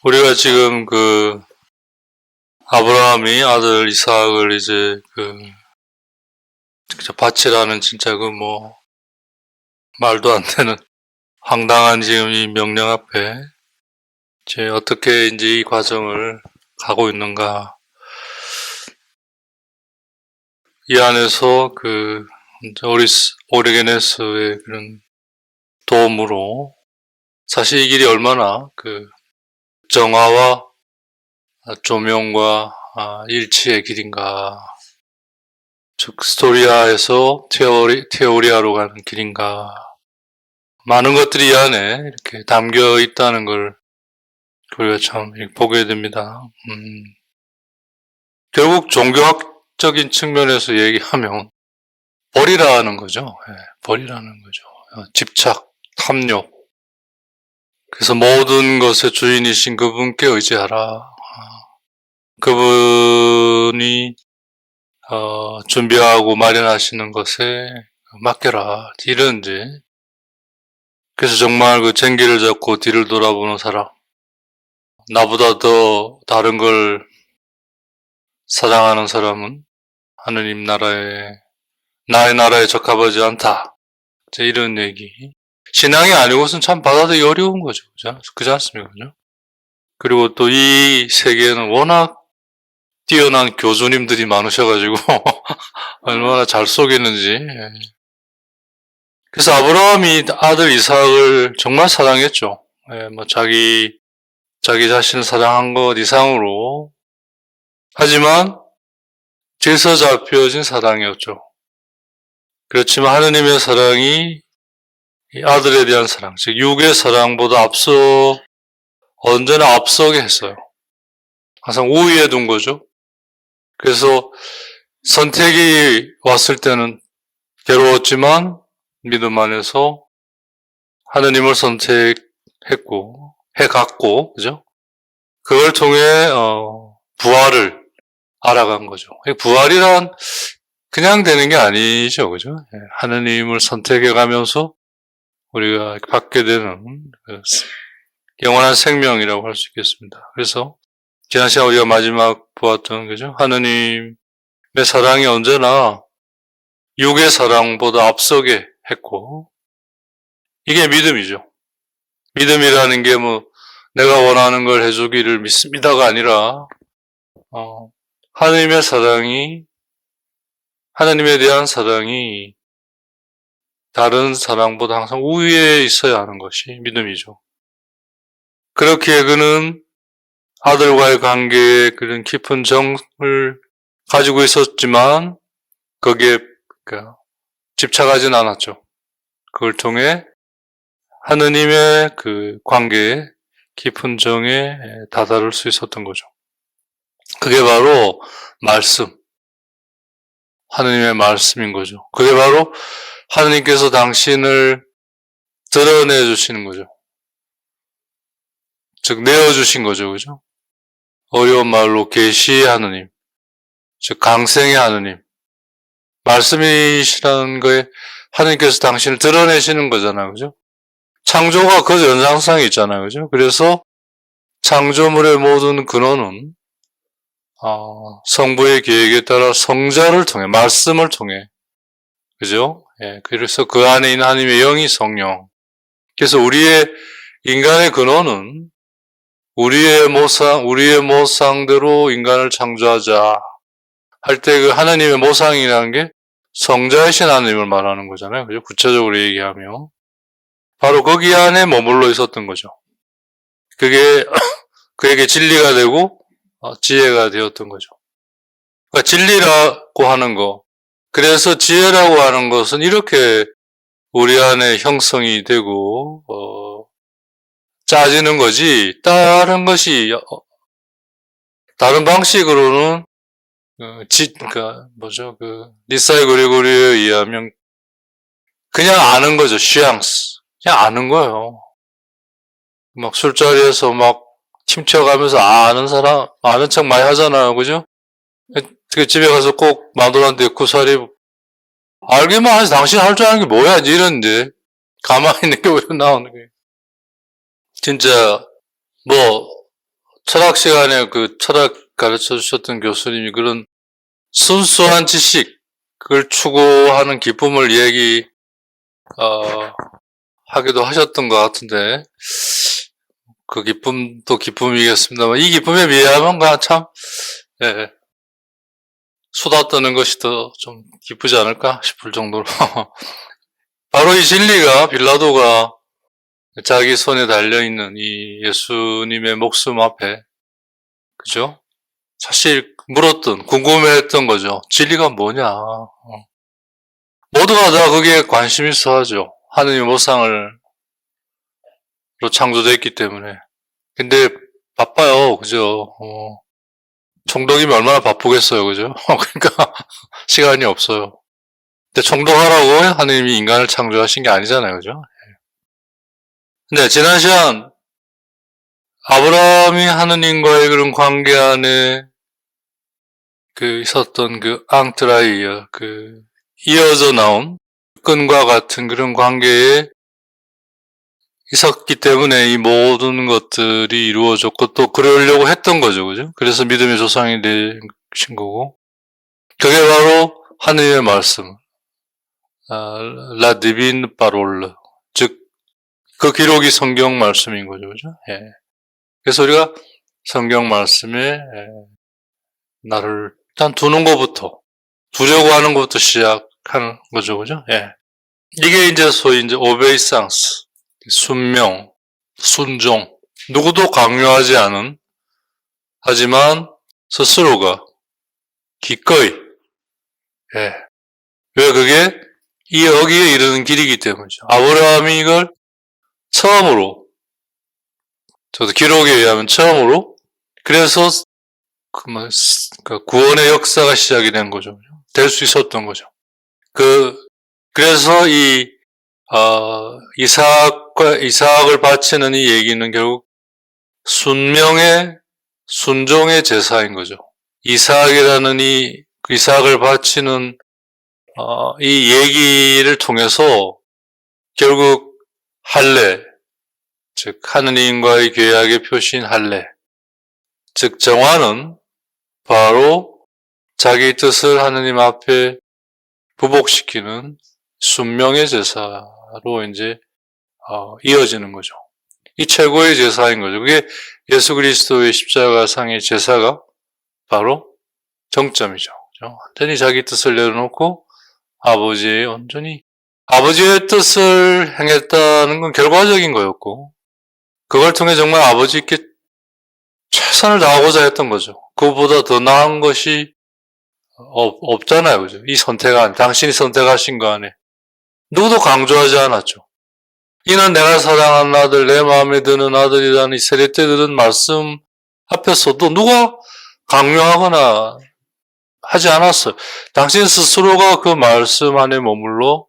우리가 지금 아브라함이 아들 이삭을 이제 바치라는 진짜 말도 안 되는 황당한 지금 이 명령 앞에 이제 어떻게 이제 이 과정을 가고 있는가. 이 안에서 오리게네스의 그런 도움으로 사실 이 길이 얼마나 정화와 조명과 일치의 길인가, 즉 스토리아에서 테오리아로 가는 길인가, 많은 것들이 이 안에 이렇게 담겨 있다는 걸 우리가 참 보게 됩니다. 결국 종교학적인 측면에서 얘기하면 벌이라는 거죠. 벌이라는 거죠. 집착, 탐욕. 그래서 모든 것의 주인이신 그분께 의지하라. 그분이 준비하고 마련하시는 것에 맡겨라. 이런 이제. 그래서 정말 쟁기를 잡고 뒤를 돌아보는 사람, 나보다 더 다른 걸 사랑하는 사람은 하느님 나의 나라에 적합하지 않다. 이런 얘기. 신앙이 아니고선 참 받아들이기 어려운 거죠. 그렇지 않습니까? 그리고 또 이 세계에는 워낙 뛰어난 교주님들이 많으셔가지고 얼마나 잘 속이는지. 그래서 아브라함이 아들 이삭을 정말 사랑했죠. 자기 자신을 사랑한 것 이상으로. 하지만 질서 잡혀진 사랑이었죠. 그렇지만 하느님의 사랑이 이 아들에 대한 사랑, 즉 육의 사랑보다 언제나 앞서게 했어요. 항상 우위에 둔 거죠. 그래서 선택이 왔을 때는 괴로웠지만 믿음 안에서 하느님을 선택했고 해갔고, 그죠? 그걸 통해 부활을 알아간 거죠. 부활이란 그냥 되는 게 아니죠, 그죠? 하느님을 선택해가면서 우리가 받게 되는 영원한 생명이라고 할 수 있겠습니다. 그래서 지난 시간 우리가 마지막 보았던 거죠. 하느님의 사랑이 언제나 육의 사랑보다 앞서게 했고, 이게 믿음이죠. 믿음이라는 게 내가 원하는 걸 해주기를 믿습니다가 아니라 하느님에 대한 사랑이 다른 사랑보다 항상 우위에 있어야 하는 것이 믿음이죠. 그렇게 그는 아들과의 관계에 그런 깊은 정을 가지고 있었지만 거기에 집착하진 않았죠. 그걸 통해 하느님의 관계에 깊은 정에 다다를 수 있었던 거죠. 그게 바로 하느님의 말씀인 거죠. 그게 바로 하느님께서 당신을 드러내 주시는 거죠. 즉 내어주신 거죠. 그죠? 어려운 말로 계시의 하느님, 즉 강생의 하느님, 말씀이시라는 거에 하느님께서 당신을 드러내시는 거잖아요. 그죠? 창조가 그 연장성이 있잖아요. 그죠? 그래서 창조물의 모든 근원은 성부의 계획에 따라 성자를 통해, 말씀을 통해, 그죠? 그래서 그 안에 있는 하나님의 영이 성령. 그래서 인간의 근원은 우리의 모상대로 인간을 창조하자 할 때 그 하나님의 모상이라는 게 성자이신 하나님을 말하는 거잖아요. 그죠? 구체적으로 얘기하면. 바로 거기 안에 머물러 있었던 거죠. 그게 그에게 진리가 되고 지혜가 되었던 거죠. 그러니까 진리라고 하는 거, 그래서 지혜라고 하는 것은 이렇게 우리 안에 형성이 되고 짜지는 거지, 다른 방식으로는 니사의 그리고리에 의하면 그냥 아는 거죠. 쉬앙스. 그냥 아는 거예요. 막 술자리에서 막 침튀어가면서 아는 척 많이 하잖아요. 그죠? 집에 가서 꼭 마누라한테 구사리 알기만 하지 당신 할 줄 아는 게 뭐야? 이러는데 가만히 있는 게 왜 나오는 거예요? 진짜 철학 시간에 그 철학 가르쳐 주셨던 교수님이 그런 순수한 지식을 추구하는 기쁨을 하기도 하셨던 것 같은데, 그 기쁨도 기쁨이겠습니다만, 이 기쁨에 비하면 참, 예, 수다 떠는 것이 더 좀 기쁘지 않을까 싶을 정도로. 바로 이 진리가 빌라도가 자기 손에 달려있는 이 예수님의 목숨 앞에, 그죠? 사실 물었던, 궁금해했던 거죠. 진리가 뭐냐. 모두가 다 그게 관심 있어 하죠. 하느님의 모상으로 창조됐기 때문에. 근데 바빠요. 그죠? 총독이면 얼마나 바쁘겠어요. 그죠? 그러니까 시간이 없어요. 근데 총독하라고 하느님이 인간을 창조하신 게 아니잖아요. 그죠? 근데 지난 시간 아브라함이 하느님과의 그런 관계 안에 있었던 앙트라이어, 이어져 나온 끈과 같은 그런 관계에 있었기 때문에 이 모든 것들이 이루어졌고 또 그러려고 했던 거죠. 그죠? 그래서 믿음의 조상이 되신 거고. 그게 바로 하느님의 말씀. La divine parole. 즉, 그 기록이 성경 말씀인 거죠. 그죠? 예. 그래서 우리가 성경 말씀에 나를 일단 두는 것부터, 두려고 하는 것부터 시작하는 거죠. 그죠? 예. 이게 이제 소위 오베이상스, 순명, 순종, 누구도 강요하지 않은, 하지만 스스로가 기꺼이, 예. 왜 그게 여기에 이르는 길이기 때문이죠. 아브라함이 이걸 처음으로, 저도 기록에 의하면 처음으로, 그래서 구원의 역사가 시작이 된 거죠. 될 수 있었던 거죠. 그래서 이삭을 바치는 이 얘기는 결국 순종의 제사인 거죠. 이삭이라는 이삭을 바치는, 이 얘기를 통해서 결국 할례, 즉, 하느님과의 계약의 표시인 할례, 즉, 정화는 바로 자기 뜻을 하느님 앞에 부복시키는 순명의 제사로 이제 이어지는 거죠. 이 최고의 제사인 거죠. 그게 예수 그리스도의 십자가상의 제사가 바로 정점이죠. 완전히 자기 뜻을 내려놓고 아버지의 뜻을 행했다는 건 결과적인 거였고, 그걸 통해 정말 아버지께 최선을 다하고자 했던 거죠. 그보다 더 나은 것이 없잖아요. 그죠? 이 당신이 선택하신 거 안에. 누구도 강조하지 않았죠. 이는 내가 사랑하는 아들, 내 마음에 드는 아들이라는 이 세례 때 들은 말씀 앞에서도 누가 강요하거나 하지 않았어요. 당신 스스로가 그 말씀 안에 머물러,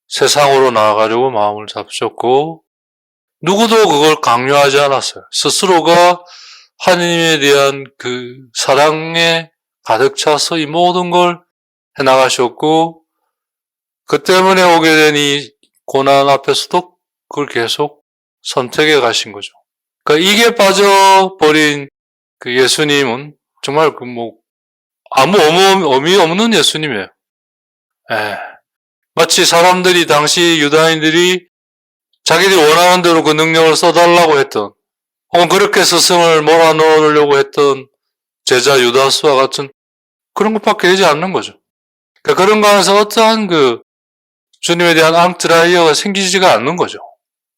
세상으로 나아가려고 마음을 잡으셨고, 누구도 그걸 강요하지 않았어요. 스스로가 하느님에 대한 그 사랑에 가득 차서 이 모든 걸 해나가셨고, 그 때문에 오게 된 이 고난 앞에서도 그걸 계속 선택해 가신 거죠. 그러니까 이게 빠져버린 그 예수님은 정말 아무 의미 없는 예수님이에요. 예. 마치 사람들이, 당시 유다인들이 자기들이 원하는 대로 그 능력을 써달라고 했던, 혹은 그렇게 스승을 몰아넣으려고 했던 제자 유다스와 같은 그런 것밖에 되지 않는 거죠. 그러니까 그런 거에서 어떠한 주님에 대한 앙트라이어가 생기지가 않는 거죠.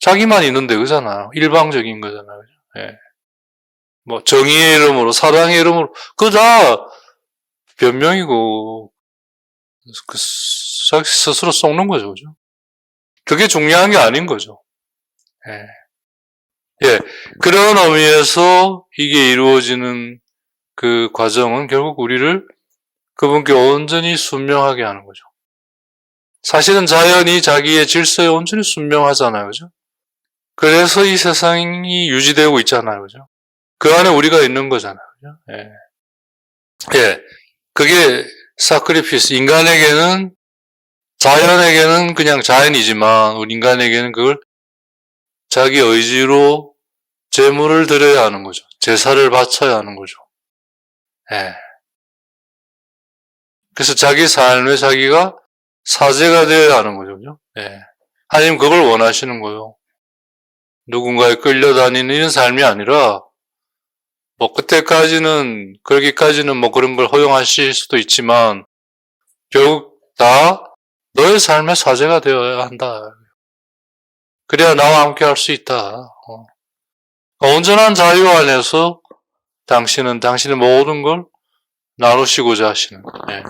자기만 있는데 그잖아요. 일방적인 거잖아요. 예. 정의의 이름으로, 사랑의 이름으로, 그거 다 변명이고, 자기 스스로 속는 거죠. 그죠? 그게 중요한 게 아닌 거죠. 예. 그런 의미에서 이게 이루어지는 그 과정은 결국 우리를 그분께 온전히 순명하게 하는 거죠. 사실은 자연이 자기의 질서에 온전히 순명하잖아요. 그죠? 그래서 이 세상이 유지되고 있잖아요. 그죠? 그 안에 우리가 있는 거잖아요. 그죠? 예. 그게 사크리피스. 자연에게는 그냥 자연이지만, 우리 인간에게는 그걸 자기 의지로 제물을 드려야 하는 거죠. 제사를 바쳐야 하는 거죠. 예. 그래서 자기 삶에 자기가 사제가 되어야 하는 거죠. 그죠? 예. 하나님 그걸 원하시는 거예요. 누군가에 끌려다니는 이런 삶이 아니라, 뭐, 그때까지는, 그러기까지는 뭐 그런 걸 허용하실 수도 있지만, 결국 다 너의 삶의 사제가 되어야 한다. 그래야 나와 함께 할 수 있다. 온전한 자유 안에서 당신은 당신의 모든 걸 나누시고자 하시는. 예.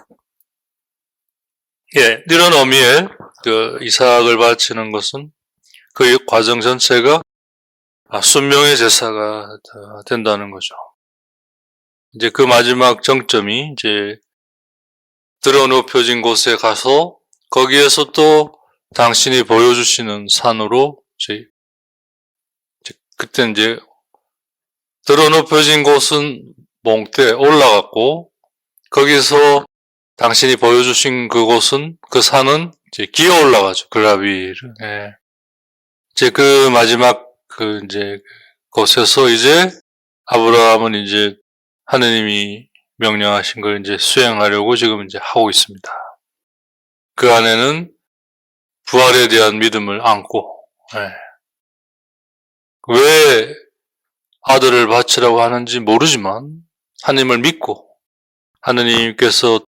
예, 이런 의미의 그 이삭을 바치는 것은 그 과정 전체가 순명의 제사가 된다는 거죠. 이제 그 마지막 정점이 이제 드러눕혀진 곳에 가서 거기에서 또 당신이 보여주시는 산으로 이제 그때 이제 드러눕혀진 곳은 몽대 올라갔고 거기서 당신이 보여주신 그곳은 그 산은 이제 기어 올라가죠. 글라비를. 예. 이제 그 마지막 그 이제 곳에서 이제 아브라함은 이제 하느님이 명령하신 걸 이제 수행하려고 지금 이제 하고 있습니다. 그 안에는 부활에 대한 믿음을 안고, 예. 왜 아들을 바치라고 하는지 모르지만 하느님을 믿고 하느님께서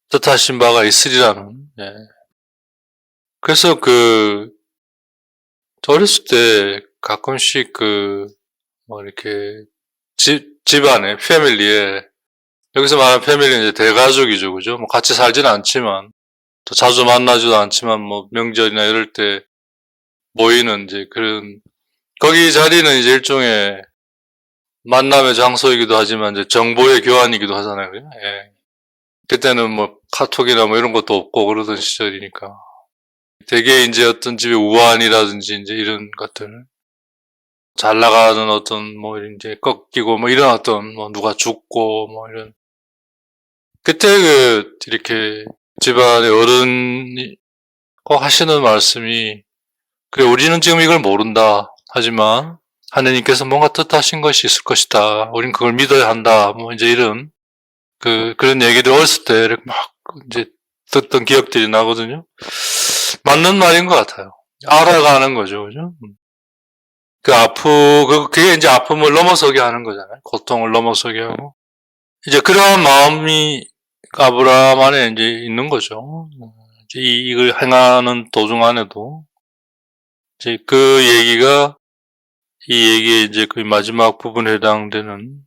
뜻하신 바가 있으리라는, 예. 그래서 어렸을 때 가끔씩 뭐 이렇게 집안에, 패밀리에, 여기서 말하는 패밀리는 이제 대가족이죠. 그죠? 뭐 같이 살지는 않지만, 또 자주 만나지도 않지만, 뭐 명절이나 이럴 때 모이는 이제 거기 자리는 이제 일종의 만남의 장소이기도 하지만, 이제 정보의 교환이기도 하잖아요. 그죠? 예. 그때는 뭐 카톡이나 뭐 이런 것도 없고 그러던 시절이니까. 되게 이제 어떤 집의 우환이라든지 이제 이런 것들, 잘 나가는 어떤 뭐 이제 꺾이고 뭐 이런 어떤 뭐 누가 죽고 뭐 이런, 그때 이렇게 집안의 어른이 꼭 하시는 말씀이, 그래 우리는 지금 이걸 모른다 하지만 하느님께서 뭔가 뜻하신 것이 있을 것이다. 우린 그걸 믿어야 한다. 뭐 이제 이런 그런 얘기들 어렸을 때 이렇게 막 이제 듣던 기억들이 나거든요. 맞는 말인 것 같아요. 알아가는 거죠, 그죠? 그게 이제 아픔을 넘어서게 하는 거잖아요. 고통을 넘어서게 하고. 이제 그러한 마음이 아브라함 안에 이제 있는 거죠. 이제 이걸 행하는 도중 안에도. 이제 이 얘기에 이제 그 마지막 부분에 해당되는,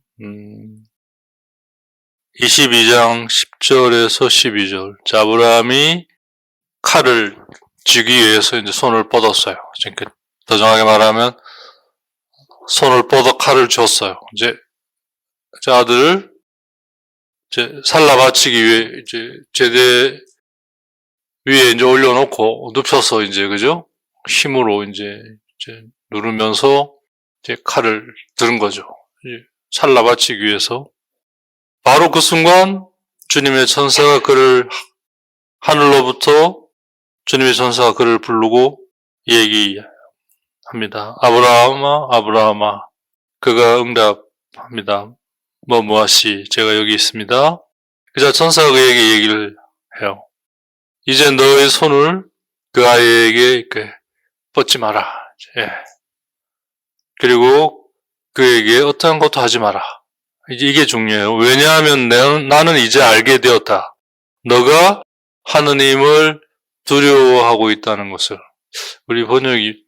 22장 10절에서 12절. 자, 아브라함이 칼을 쥐기 위해서 이제 손을 뻗었어요. 더 정확하게 말하면, 손을 뻗어 칼을 줬어요. 이제 아들을 이제 살라 바치기 위해 이제 제대 위에 이제 올려놓고 눕혀서 이제 그죠? 힘으로 이제 누르면서 이제 칼을 들은 거죠. 이제 살라 바치기 위해서. 바로 그 순간 주님의 천사가 하늘로부터 주님의 천사가 그를 부르고 얘기합니다. 아브라함아, 아브라함아. 그가 응답합니다. 뭐하시? 제가 여기 있습니다. 그자 천사가 그에게 얘기를 해요. 이제 너의 손을 그 아이에게 이렇게 뻗지 마라. 예. 그리고 그에게 어떠한 것도 하지 마라. 이게 중요해요. 왜냐하면 나는 이제 알게 되었다. 너가 하느님을 두려워하고 있다는 것을. 우리 번역이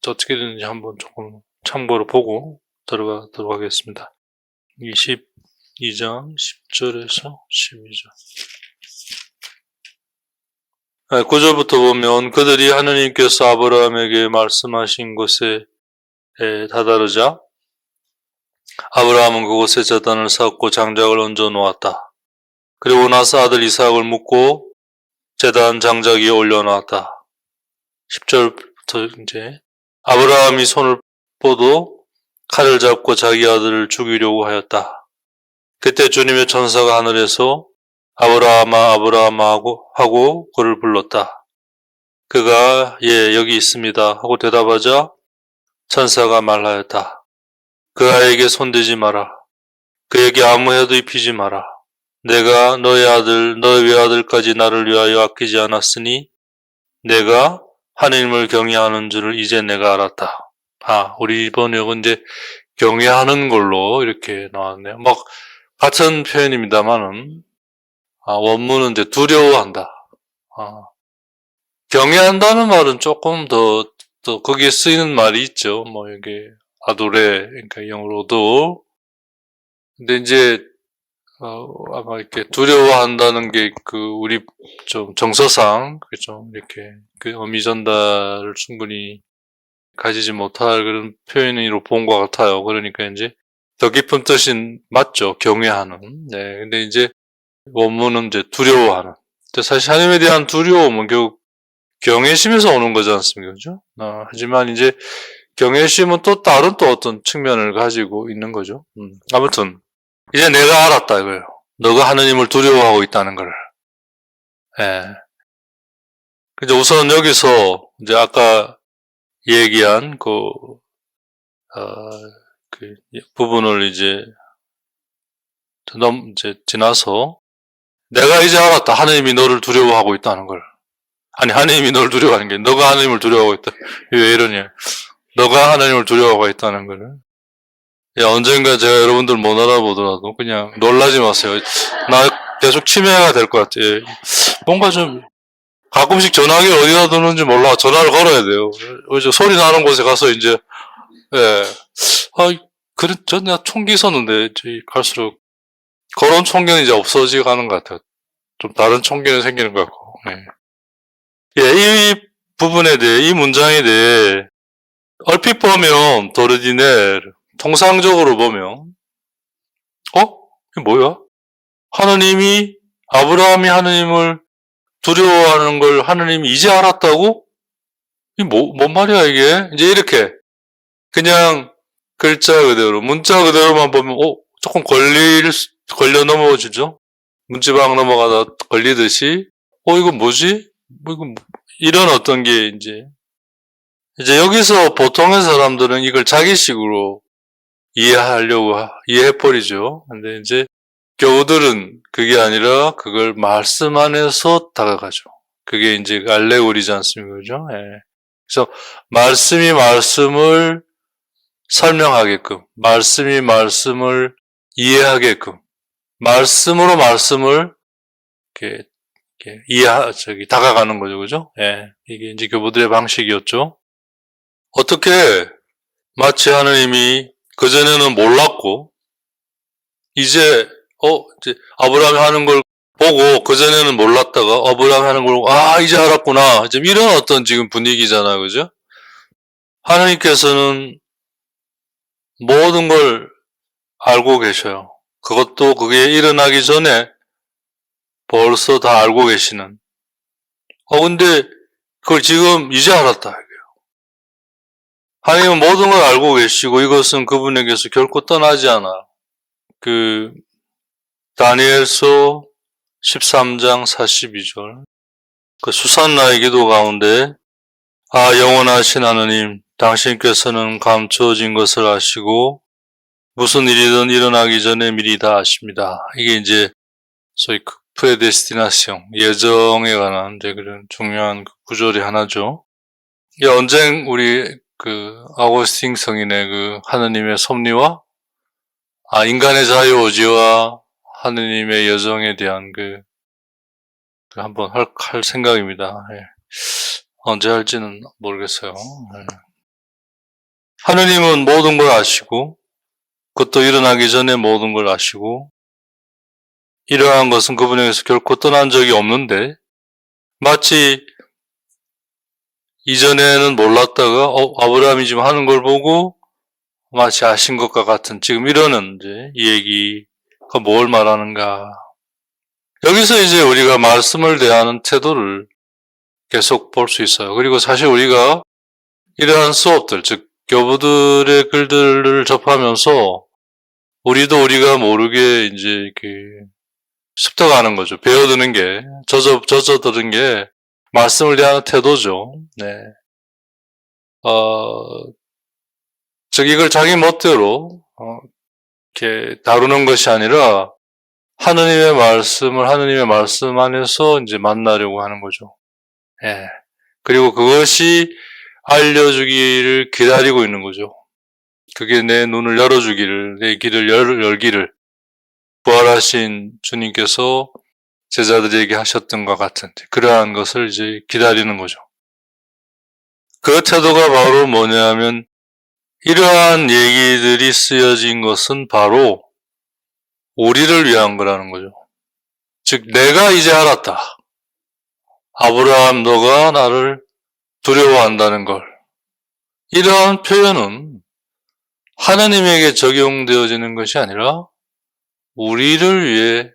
어떻게 되는지 한번 조금 참고로 보고 들어가도록 하겠습니다. 22장 10절에서 12절. 9절부터 보면 그들이 하느님께서 아브라함에게 말씀하신 곳에 다다르자 아브라함은 그곳에 제단을 쌓고 장작을 얹어 놓았다. 그리고 나서 아들 이삭을 묻고 제단 장작 위에 올려놓았다. 10절부터 이제 아브라함이 손을 뻗어 칼을 잡고 자기 아들을 죽이려고 하였다. 그때 주님의 천사가 하늘에서 아브라함아 아브라함아 하고 그를 불렀다. 그가 예 여기 있습니다 하고 대답하자 천사가 말하였다. 그 아이에게 손대지 마라. 그에게 아무 해도 입히지 마라. 내가 너의 아들, 너의 외아들까지 나를 위하여 아끼지 않았으니 내가 하느님을 경외하는 줄을 이제 내가 알았다. 우리 번역은 이제 경외하는 걸로 이렇게 나왔네요. 막 같은 표현입니다만은 원문은 이제 두려워한다. 경외한다는 말은 조금 더 거기에 쓰이는 말이 있죠. 뭐 이게 아도레, 그러니까 영어로도. 근데 이제 아마 이렇게 두려워한다는 게 우리 좀 정서상 좀 이렇게 그 의미 전달을 충분히 가지지 못할 그런 표현으로 본 것 같아요. 그러니까 이제 더 깊은 뜻인 맞죠. 경외하는. 네. 근데 이제 원문은 이제 두려워하는. 사실 하나님에 대한 두려움은 결국 경외심에서 오는 거지 않습니까? 그죠? 하지만 이제 경외심은 또 다른 어떤 측면을 가지고 있는 거죠. 아무튼 이제 내가 알았다 이거예요. 너가 하느님을 두려워하고 있다는 걸. 예. 이제 우선 여기서 이제 아까 얘기한 그 부분을 이제 지나서 내가 이제 알았다. 하느님이 너를 두려워하고 있다는 걸. 아니, 하느님이 너를 두려워하는 게 너가 하느님을 두려워하고 있다. 왜 이러냐. 너가 하느님을 두려워하고 있다는 거를. 언젠가 제가 여러분들 못 알아보더라도 그냥 놀라지 마세요. 나 계속 치매가 될 것 같아요. 뭔가 좀 가끔씩 전화기 어디다 두는지 몰라. 전화를 걸어야 돼요. 그래서 소리 나는 곳에 가서 이제 그래, 내가 총기 있었는데 갈수록 그런 총기는 이제 없어지가는 것 같아요. 좀 다른 총기는 생기는 것 같고. 이 부분에 대해, 이 문장에 대해 얼핏 보면 도르디네 통상적으로 보면 이게 뭐야? 아브라함이 하느님을 두려워하는 걸 하느님이 이제 알았다고? 이게 뭔 말이야 이게? 이제 이렇게 그냥 글자 그대로 문자 그대로만 보면 조금 걸려 넘어지죠? 문지방 넘어가다 걸리듯이 이거 뭐지? 이런 어떤 게 이제 여기서 보통의 사람들은 이걸 자기식으로 이해해버리죠. 근데 이제 교우들은 그게 아니라 그걸 말씀 안에서 다가가죠. 그게 이제 알레고리지 않습니까? 그죠? 그래서 말씀이 말씀을 설명하게끔, 말씀이 말씀을 이해하게끔, 말씀으로 말씀을 이렇게 다가가는 거죠. 그죠? 이게 이제 교부들의 방식이었죠. 어떻게 마치 하느님이 그전에는 몰랐고, 이제 아브라함이 하는 걸 보고, 그전에는 몰랐다가, 아브라함이 하는 걸 보고, 이제 알았구나. 지금 이런 어떤 지금 분위기잖아요. 그죠? 하느님께서는 모든 걸 알고 계셔요. 그게 일어나기 전에 벌써 다 알고 계시는. 근데 그걸 지금 이제 알았다. 하나님은 모든 걸 알고 계시고 이것은 그분에게서 결코 떠나지 않아요. 다니엘서 13장 42절. 수산나의 기도 가운데 영원하신 하느님, 당신께서는 감추어진 것을 아시고 무슨 일이든 일어나기 전에 미리 다 아십니다. 이게 이제 소위 프레데스티나시옹, 예정에 관한 그런 중요한 구절이 하나죠. 언젠 우리 아고스틴 성인의 하느님의 섭리와 인간의 자유의지와 하느님의 여정에 대한 한번 할 생각입니다. 언제 할지는 모르겠어요. 하느님은 모든 걸 아시고 그것도 일어나기 전에 모든 걸 아시고 이러한 것은 그분에게서 결코 떠난 적이 없는데 마치 이전에는 몰랐다가 아브라함이 지금 하는 걸 보고 마치 아신 것과 같은 지금 이러는 이 얘기가 뭘 말하는가. 여기서 이제 우리가 말씀을 대하는 태도를 계속 볼 수 있어요. 그리고 사실 우리가 이러한 수업들, 즉 교부들의 글들을 접하면서 우리가 모르게 이제 이렇게 습득하는 거죠. 배워드는 게, 젖어드는 게 말씀을 대하는 태도죠. 즉 이걸 자기 멋대로 이렇게 다루는 것이 아니라 하느님의 말씀을 하느님의 말씀 안에서 이제 만나려고 하는 거죠. 예. 그리고 그것이 알려주기를 기다리고 있는 거죠. 그게 내 눈을 열어주기를, 내 길을 열기를 부활하신 주님께서 제자들에게 하셨던 것 같은 그러한 것을 이제 기다리는 거죠. 그 태도가 바로 뭐냐면 이러한 얘기들이 쓰여진 것은 바로 우리를 위한 거라는 거죠. 즉 내가 이제 알았다. 아브라함 너가 나를 두려워한다는 걸. 이러한 표현은 하나님에게 적용되어지는 것이 아니라 우리를 위해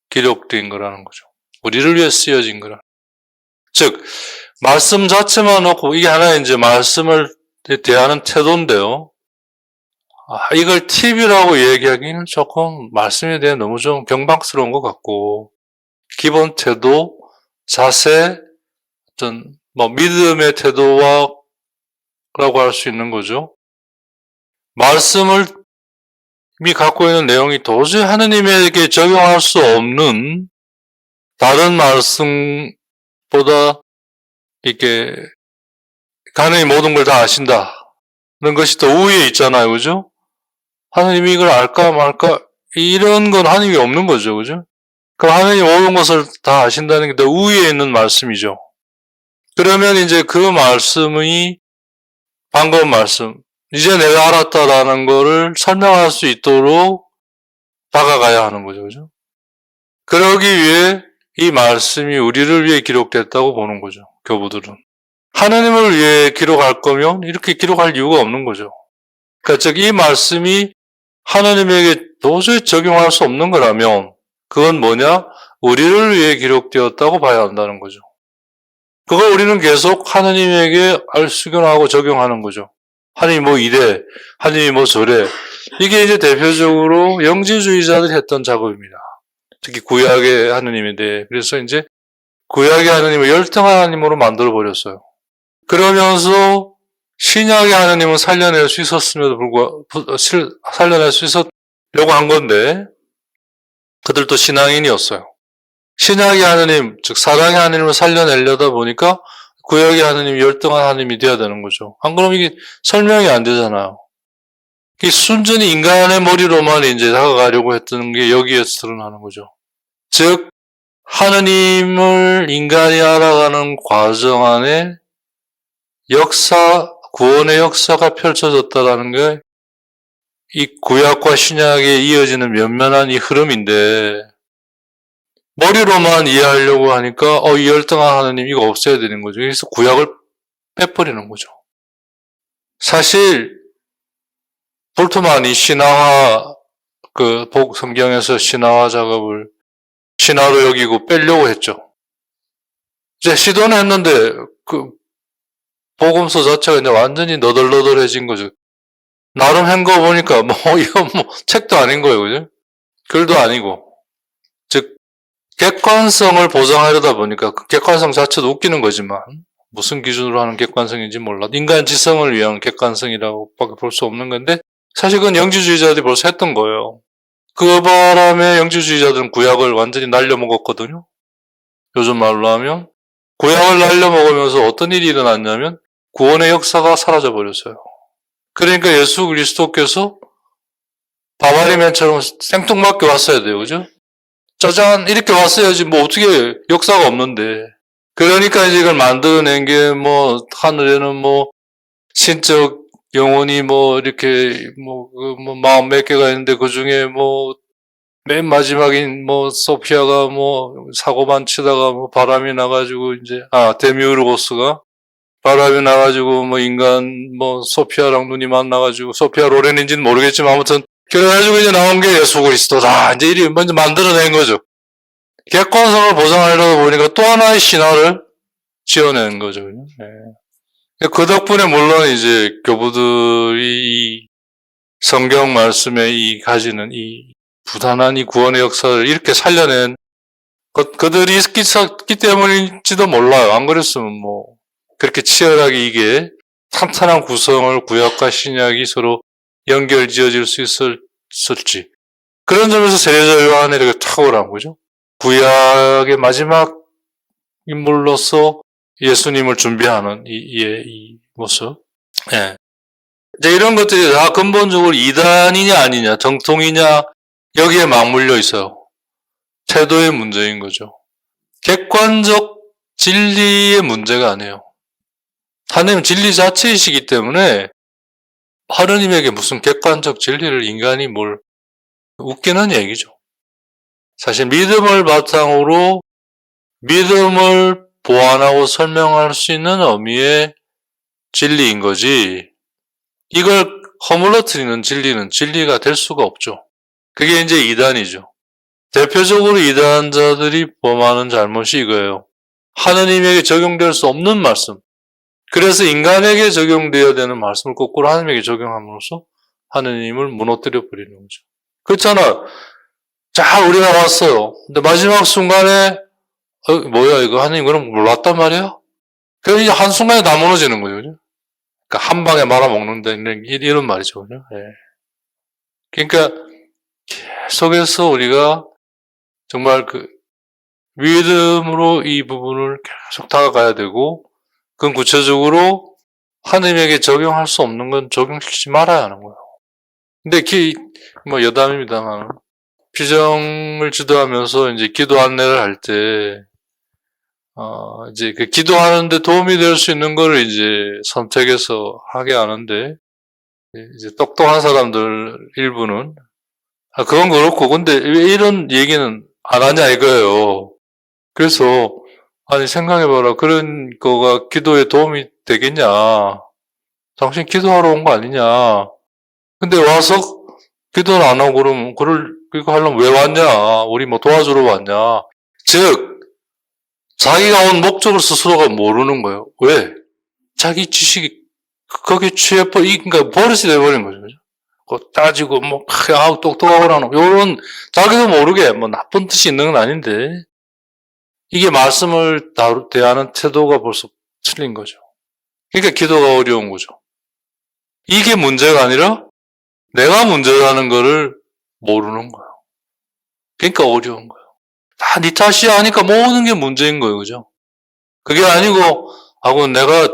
기록된 거라는 거죠. 우리를 위해 쓰여진 거라. 즉 말씀 자체만 놓고 이게 하나의 이제 말씀을 대하는 태도인데요. 이걸 팁이라고 얘기하기는 조금 말씀에 대해 너무 좀 경박스러운 것 같고 기본 태도, 자세, 어떤 믿음의 태도와 라고 할 수 있는 거죠. 말씀을 이미 갖고 있는 내용이 도저히 하느님에게 적용할 수 없는 다른 말씀보다 이렇게 하느님 모든 걸 다 아신다. 그런 것이 더 우위에 있잖아요. 그죠? 하느님이 이걸 알까 말까 이런 건 하느님이 없는 거죠. 그죠? 그럼 하느님 모든 것을 다 아신다는 게 더 우위에 있는 말씀이죠. 그러면 이제 그 말씀이 방금 말씀 이제 내가 알았다라는 거를 설명할 수 있도록 다가가야 하는 거죠. 그죠? 그러기 위해 이 말씀이 우리를 위해 기록됐다고 보는 거죠. 교부들은. 하나님을 위해 기록할 거면 이렇게 기록할 이유가 없는 거죠. 그러니까 즉 이 말씀이 하나님에게 도저히 적용할 수 없는 거라면 그건 뭐냐? 우리를 위해 기록되었다고 봐야 한다는 거죠. 그걸 우리는 계속 하나님에게 알수견하고 적용하는 거죠. 하나님이 뭐 이래, 하나님이 뭐 저래. 이게 이제 대표적으로 영지주의자들이 했던 작업입니다. 특히 구약의 하나님에 대해. 그래서 이제 구약의 하나님을 열등한 하나님으로 만들어 버렸어요. 그러면서 신약의 하나님은 살려낼 수 있었음에도 불구하고 살려낼 수 있었려고 한 건데 그들도 신앙인이었어요. 신약의 하나님, 즉 사랑의 하나님을 살려내려다 보니까 구약의 하나님이 열등한 하나님이 되어야 되는 거죠. 안 그러면 이게 설명이 안 되잖아요. 이 순전히 인간의 머리로만 이제 다가가려고 했던 게 여기에서 드러나는 거죠. 즉 하나님을 인간이 알아가는 과정 안에 구원의 역사가 펼쳐졌다라는 게 이 구약과 신약에 이어지는 면면한 이 흐름인데 머리로만 이해하려고 하니까 이 열등한 하나님 이거 없애야 되는 거죠. 그래서 구약을 빼버리는 거죠. 사실 볼트만이 신화화 성경에서 신화화 작업을 신화로 여기고 빼려고 했죠. 이제 시도는 했는데 복음서 자체가 이제 완전히 너덜너덜해진 거죠. 나름 한 거 보니까 이건 책도 아닌 거예요. 그죠? 글도 아니고. 즉 객관성을 보장하려다 보니까 그 객관성 자체도 웃기는 거지만 무슨 기준으로 하는 객관성인지 몰라. 인간 지성을 위한 객관성이라고밖에 볼 수 없는 건데 사실 그건 영지주의자들이 벌써 했던 거예요. 그 바람에 영지주의자들은 구약을 완전히 날려먹었거든요. 요즘 말로 하면 구약을 날려먹으면서 어떤 일이 일어났냐면 구원의 역사가 사라져버렸어요. 그러니까 예수 그리스도께서 바바리맨처럼 생뚱맞게 왔어야 돼요. 그죠? 짜잔 이렇게 왔어야지 어떻게 역사가 없는데. 그러니까 이제 이걸 만들어낸 게 하늘에는 신적 영혼이 이렇게 40몇 개가 있는데 그 중에 맨 마지막인 소피아가 사고만 치다가 바람이 나가지고 이제 데미우르고스가 바람이 나가지고 인간 소피아랑 눈이 만나가지고 소피아 로렌인지는 모르겠지만 아무튼 그래가지고 이제 나온 게 예수 그리스도다. 이제 이리 먼저 만들어낸 거죠. 객관성을 보장하려다 보니까 또 하나의 신화를 지어낸 거죠. 네. 그 덕분에 물론 이제 교부들이 이 성경 말씀에 가지는 이 부단한 이 구원의 역사를 이렇게 살려낸 그들이 있기 때문인지도 몰라요. 안 그랬으면 그렇게 치열하게 이게 탄탄한 구성을 구약과 신약이 서로 연결 지어질 수 있었을지. 그런 점에서 세례자 요한의 이렇게 탁월한 거죠. 구약의 마지막 인물로서 예수님을 준비하는 이 모습. 예. 이제 이런 것들이 다 근본적으로 이단이냐 아니냐, 정통이냐, 여기에 맞물려 있어요. 태도의 문제인 거죠. 객관적 진리의 문제가 아니에요. 하나님은 진리 자체이시기 때문에 하느님에게 무슨 객관적 진리를 인간이 뭘 웃기는 얘기죠. 사실 믿음을 바탕으로 믿음을 보완하고 설명할 수 있는 의미의 진리인 거지, 이걸 허물어뜨리는 진리는 진리가 될 수가 없죠. 그게 이제 이단이죠. 대표적으로 이단자들이 범하는 잘못이 이거예요. 하느님에게 적용될 수 없는 말씀. 그래서 인간에게 적용되어야 되는 말씀을 거꾸로 하느님에게 적용함으로써 하느님을 무너뜨려 버리는 거죠. 그렇잖아. 자, 우리가 왔어요. 근데 마지막 순간에 뭐야 이거 하느님 그럼 몰랐단 말이야? 그럼 이제 한순간에 다 무너지는 거죠. 그죠? 그러니까 한 방에 말아먹는다 이런 말이죠. 그죠? 예. 그러니까 계속해서 우리가 정말 그 믿음으로 이 부분을 계속 다가가야 되고, 그건 구체적으로 하느님에게 적용할 수 없는 건 적용시키지 말아야 하는 거예요. 근데 여담입니다만, 피정을 지도하면서 이제 기도 안내를 할 때, 이제 그 기도하는데 도움이 될 수 있는 거를 이제 선택해서 하게 하는데, 이제 똑똑한 사람들 일부는, 그건 그렇고, 근데 왜 이런 얘기는 안 하냐 이거예요. 그래서, 아니, 생각해봐라. 그런 거가 기도에 도움이 되겠냐. 당신 기도하러 온 거 아니냐. 근데 와서 기도를 안 하고 그러면, 그거 하려면 왜 왔냐. 우리 뭐 도와주러 왔냐. 즉, 자기가 온 목적을 스스로가 모르는 거예요. 왜? 자기 지식이, 거기에 그러니까 버릇이 돼버린 거죠. 그죠? 따지고, 똑똑하고라는, 요런, 자기도 모르게, 나쁜 뜻이 있는 건 아닌데, 이게 말씀을 대하는 태도가 벌써 틀린 거죠. 그러니까 기도가 어려운 거죠. 이게 문제가 아니라 내가 문제라는 거를 모르는 거예요. 그러니까 어려운 거예요. 다 네 탓이야 하니까 모든 게 문제인 거예요. 그죠? 그게 아니고, 내가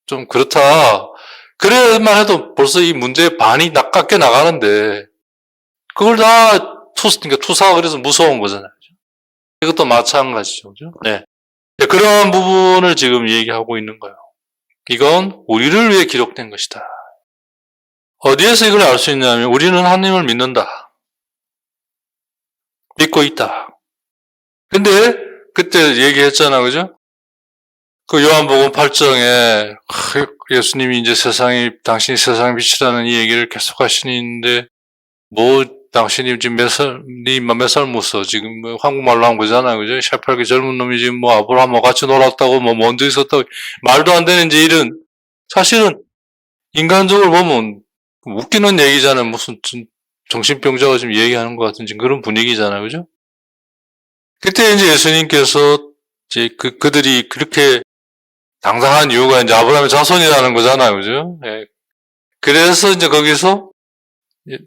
좀 그렇다. 그래만 해도 벌써 이 문제의 반이 깎여 나가는데, 그걸 다 투사가 그래서 무서운 거잖아요. 이것도 마찬가지죠. 그죠? 네. 그런 부분을 지금 얘기하고 있는 거예요. 이건 우리를 위해 기록된 것이다. 어디에서 이걸 알 수 있냐면, 우리는 하나님을 믿는다. 믿고 있다. 근데 그때 얘기했잖아. 그죠? 그 요한복음 8장에 예수님이 이제 당신이 세상의 빛이라는 이 얘기를 계속 하시는데, 당신이 지금 몇 살 묻어? 지금 한국말로 한 거잖아요. 그죠? 새빨개 젊은 놈이 지금 아브라함과 같이 놀았다고, 먼저 있었다고, 말도 안 되는 이제 이런, 사실은 인간적으로 보면 웃기는 얘기잖아요. 무슨 정신병자가 지금 얘기하는 것 같은 지금 그런 분위기잖아요. 그죠? 그때 이제 예수님께서 이제 그들이 그렇게 당당한 이유가 이제 아브라함의 자손이라는 거잖아요. 그죠? 예. 그래서 이제 거기서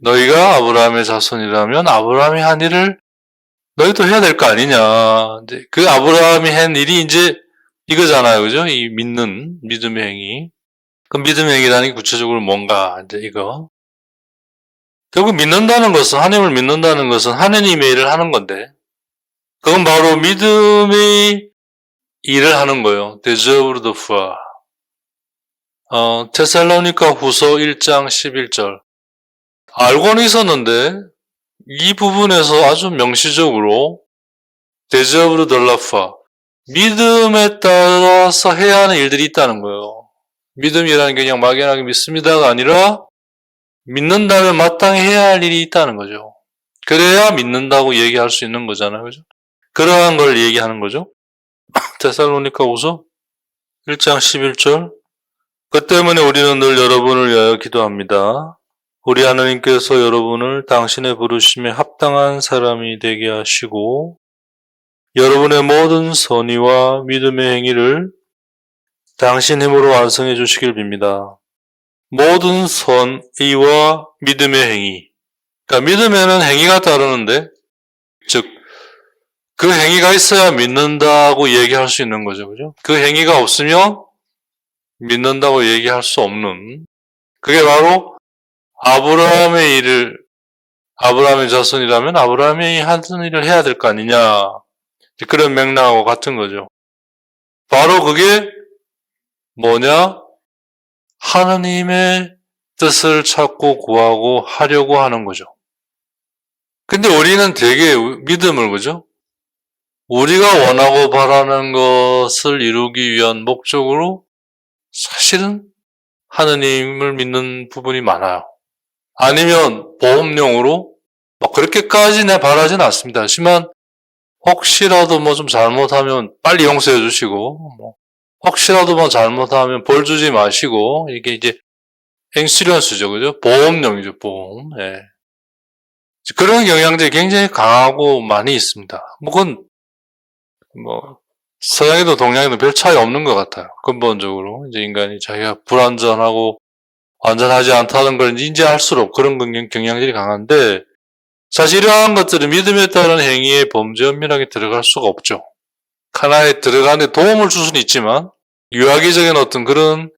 너희가 아브라함의 자손이라면 아브라함이 한 일을 너희도 해야 될 거 아니냐. 이제 그 아브라함이 한 일이 이제 이거잖아요. 그죠? 이 믿음의 행위. 그 믿음의 행위라는 게 구체적으로 뭔가, 이제 이거. 결국 하나님을 믿는다는 것은 하느님의 일을 하는 건데, 그건 바로 믿음의 일을 하는 거예요. 데저브르드 푸아. 테살로니가 후서 1장 11절. 알고는 있었는데, 이 부분에서 아주 명시적으로 데저브르 덜라파, 믿음에 따라서 해야 하는 일들이 있다는 거예요. 믿음이라는 게 그냥 막연하게 믿습니다가 아니라 믿는다면 마땅히 해야 할 일이 있다는 거죠. 그래야 믿는다고 얘기할 수 있는 거잖아요. 그죠? 그러한 걸 얘기하는 거죠. 데살로니가 후서 1장 11절. 그 때문에 우리는 늘 여러분을 위하여 기도합니다. 우리 하나님께서 여러분을 당신의 부르심에 합당한 사람이 되게 하시고 여러분의 모든 선의와 믿음의 행위를 당신 힘으로 완성해 주시길 빕니다. 모든 선의와 믿음의 행위. 그러니까 믿음에는 행위가 따르는데, 즉 그 행위가 있어야 믿는다고 얘기할 수 있는 거죠. 그죠? 그 행위가 없으면 믿는다고 얘기할 수 없는, 그게 바로 아브라함의 자손이라면 아브라함이 하던 일을 해야 될 거 아니냐. 그런 맥락하고 같은 거죠. 바로 그게 뭐냐? 하느님의 뜻을 찾고 구하고 하려고 하는 거죠. 근데 우리는 되게 믿음을, 그죠? 우리가 원하고 바라는 것을 이루기 위한 목적으로 사실은 하느님을 믿는 부분이 많아요. 아니면 보험용으로 막 그렇게까지 내 바라진 않습니다. 하지만 혹시라도 뭐 좀 잘못하면 빨리 용서해 주시고, 뭐 혹시라도 뭐 잘못하면 벌 주지 마시고, 이게 이제 인슈런스죠, 그죠? 보험용이죠, 보험. 예. 그런 경향들이 굉장히 강하고 많이 있습니다. 그건 뭐 서양에도 동양에도 별 차이 없는 것 같아요. 근본적으로 이제 인간이 자기가 불완전하고 완전하지 않다는 걸 인지할수록 그런 경향들이 강한데, 사실 이러한 것들은 믿음에 따른 행위의 범죄 엄밀하게 들어갈 수가 없죠. 하나에 들어가는데 도움을 줄 수는 있지만 유아기적인 어떤 그런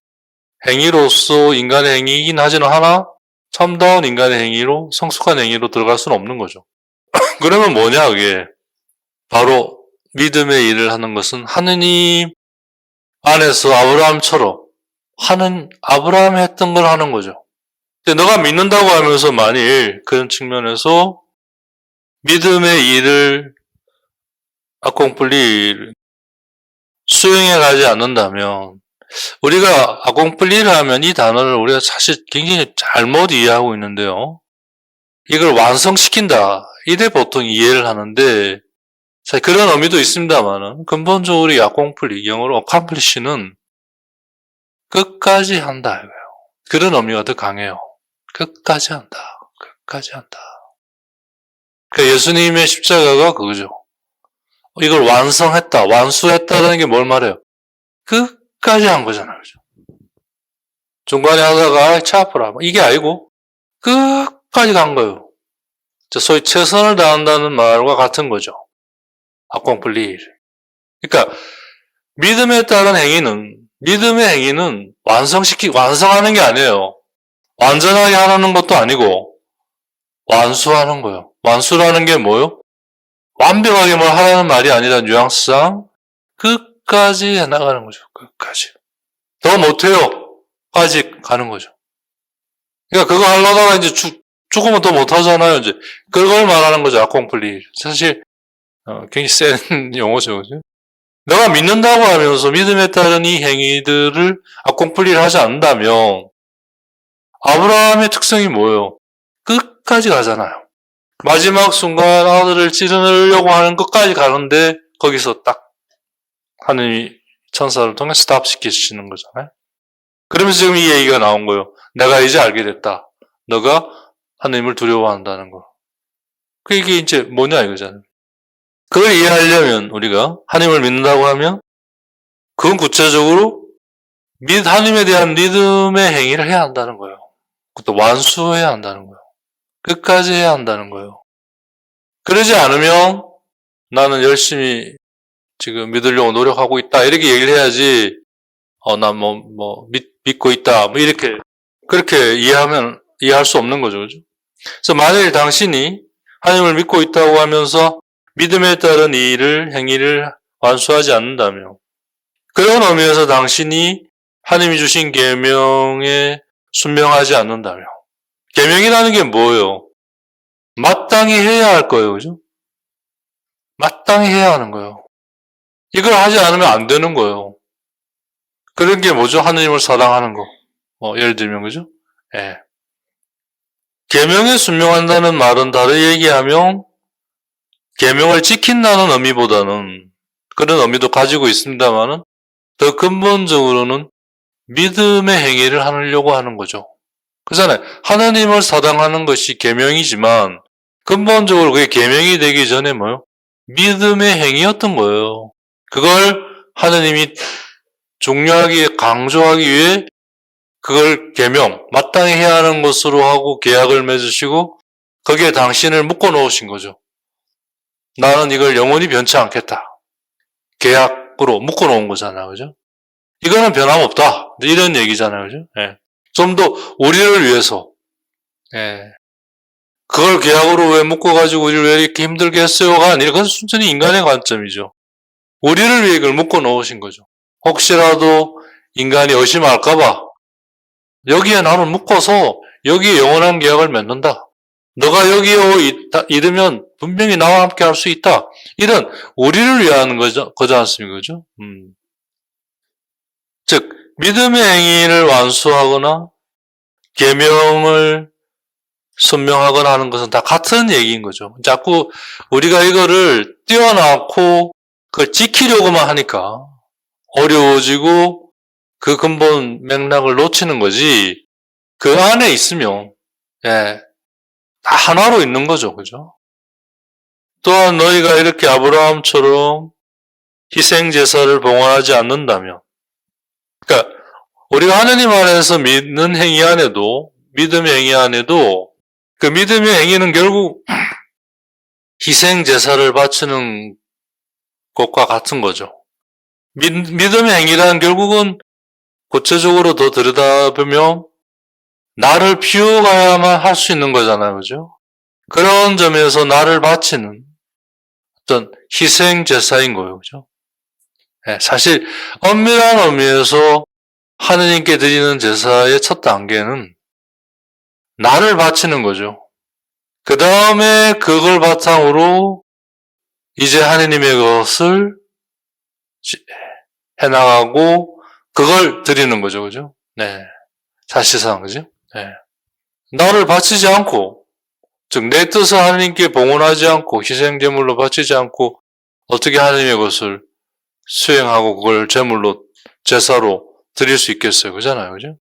행위로서 인간의 행위이긴 하지는 하나 참다운 인간의 행위로, 성숙한 행위로 들어갈 수는 없는 거죠. 그러면 뭐냐, 그게 바로 믿음의 일을 하는 것은 하느님 안에서 아브라함처럼 아브라함이 했던 걸 하는 거죠. 근데 너가 믿는다고 하면서 만일 그런 측면에서 믿음의 일을 아콩플리 수행해 가지 않는다면, 우리가 아콩플리를 하면 이 단어를 우리가 사실 굉장히 잘못 이해하고 있는데요. 이걸 완성시킨다, 이래 보통 이해를 하는데, 사실 그런 의미도 있습니다만은 근본적으로 이 아콩플리, 영어로 accomplish는 끝까지 한다 이거예요. 그런 의미가 더 강해요. 끝까지 한다. 끝까지 한다. 그러니까 예수님의 십자가가 그거죠. 이걸 완성했다, 완수했다라는 게 뭘 말해요? 끝까지 한 거잖아요. 그죠? 중간에 하다가 차 아프라, 이게 아니고 끝까지 간 거예요. 소위 최선을 다한다는 말과 같은 거죠. 아콩플리. 그러니까 믿음에 따른 믿음의 행위는 완성하는 게 아니에요. 완전하게 하라는 것도 아니고 완수하는 거예요. 완수라는 게 뭐예요? 완벽하게 뭘 하라는 말이 아니라 뉘앙스상 끝까지 해나가는 거죠. 끝까지. 더 못해요. 까지 가는 거죠. 그러니까 그거 하려다가 이제 죽으면 더 못하잖아요. 이제 그걸 말하는 거죠. 아콩플리. 사실 굉장히 센 용어죠. 그죠? 내가 믿는다고 하면서 믿음에 따른 이 행위들을 아콩플리를 하지 않는다면 아브라함의 특성이 뭐예요? 끝까지 가잖아요. 마지막 순간 아들을 찌르려고 하는 것까지 가는데 거기서 딱 하느님이 천사를 통해 스탑시키시는 거잖아요. 그러면서 지금 이 얘기가 나온 거예요. 내가 이제 알게 됐다. 너가 하느님을 두려워한다는 거. 그게 이제 뭐냐 이거잖아요. 그걸 이해하려면 우리가 하느님을 믿는다고 하면 그건 구체적으로 하느님에 대한 믿음의 행위를 해야 한다는 거예요. 그것도 완수해야 한다는 거예요. 끝까지 해야 한다는 거예요. 그러지 않으면 나는 열심히 지금 믿으려고 노력하고 있다, 이렇게 얘기를 해야지, 난 믿고 있다, 그렇게 이해할 수 없는 거죠. 그죠? 그래서 만일 당신이 하나님을 믿고 있다고 하면서 믿음에 따른 행위를 완수하지 않는다면, 그런 의미에서 당신이 하나님이 주신 계명에 순명하지 않는다면, 계명이라는 게 뭐예요? 마땅히 해야 할 거예요. 그죠? 마땅히 해야 하는 거예요. 이걸 하지 않으면 안 되는 거예요. 그런 게 뭐죠? 하느님을 사랑하는 거. 예를 들면, 그죠? 예. 계명에 순명한다는 말은 다르게 얘기하면 계명을 지킨다는 의미보다는, 그런 의미도 가지고 있습니다만은 더 근본적으로는 믿음의 행위를 하려고 하는 거죠. 그렇잖아요. 하나님을 사랑하는 것이 계명이지만 근본적으로 그게 계명이 되기 전에 뭐요? 믿음의 행위였던 거예요. 그걸 하나님이 중요하게 강조하기 위해 그걸 계명, 마땅히 해야 하는 것으로 하고 계약을 맺으시고 거기에 당신을 묶어 놓으신 거죠. 나는 이걸 영원히 변치 않겠다. 계약으로 묶어 놓은 거잖아요. 그죠? 이거는 변함없다. 이런 얘기잖아요. 그죠? 예. 좀 더 우리를 위해서, 예. 그걸 계약으로 왜 묶어가지고 우리를 왜 이렇게 힘들게 했어요가 아니라 그건 순전히 인간의 관점이죠. 우리를 위해 그걸 묶어 놓으신 거죠. 혹시라도 인간이 의심할까봐 여기에 나는 묶어서 여기에 영원한 계약을 맺는다. 너가 여기에 이르면 분명히 나와 함께 할 수 있다. 이런 우리를 위한 거지 않습니까? 그죠? 즉 믿음의 행위를 완수하거나 계명을 순명하거나 하는 것은 다 같은 얘기인 거죠. 자꾸 우리가 이거를 띄워놓고 그걸 지키려고만 하니까 어려워지고 그 근본 맥락을 놓치는 거지. 그 안에 있으면 예, 다 하나로 있는 거죠. 그죠? 또한 너희가 이렇게 아브라함처럼 희생 제사를 봉헌하지 않는다면, 그러니까 우리가 하느님 안에서 믿는 행위 안에도 믿음의 행위 안에도 그 믿음의 행위는 결국 희생 제사를 바치는 것과 같은 거죠. 믿음의 행위란 결국은 구체적으로 더 들여다보면 나를 비워가야만 할 수 있는 거잖아요. 그죠? 그런 점에서 나를 바치는 어떤 희생 제사인 거예요. 그죠? 네, 사실 엄밀한 의미에서 하느님께 드리는 제사의 첫 단계는 나를 바치는 거죠. 그 다음에 그걸 바탕으로 이제 하느님의 것을 해나가고 그걸 드리는 거죠. 그죠? 네. 사실상, 그죠? 네. 나를 바치지 않고, 즉, 내 뜻을 하느님께 봉헌하지 않고, 희생제물로 바치지 않고, 어떻게 하느님의 것을 수행하고 그걸 제물로, 제사로 드릴 수 있겠어요. 그잖아요. 그죠?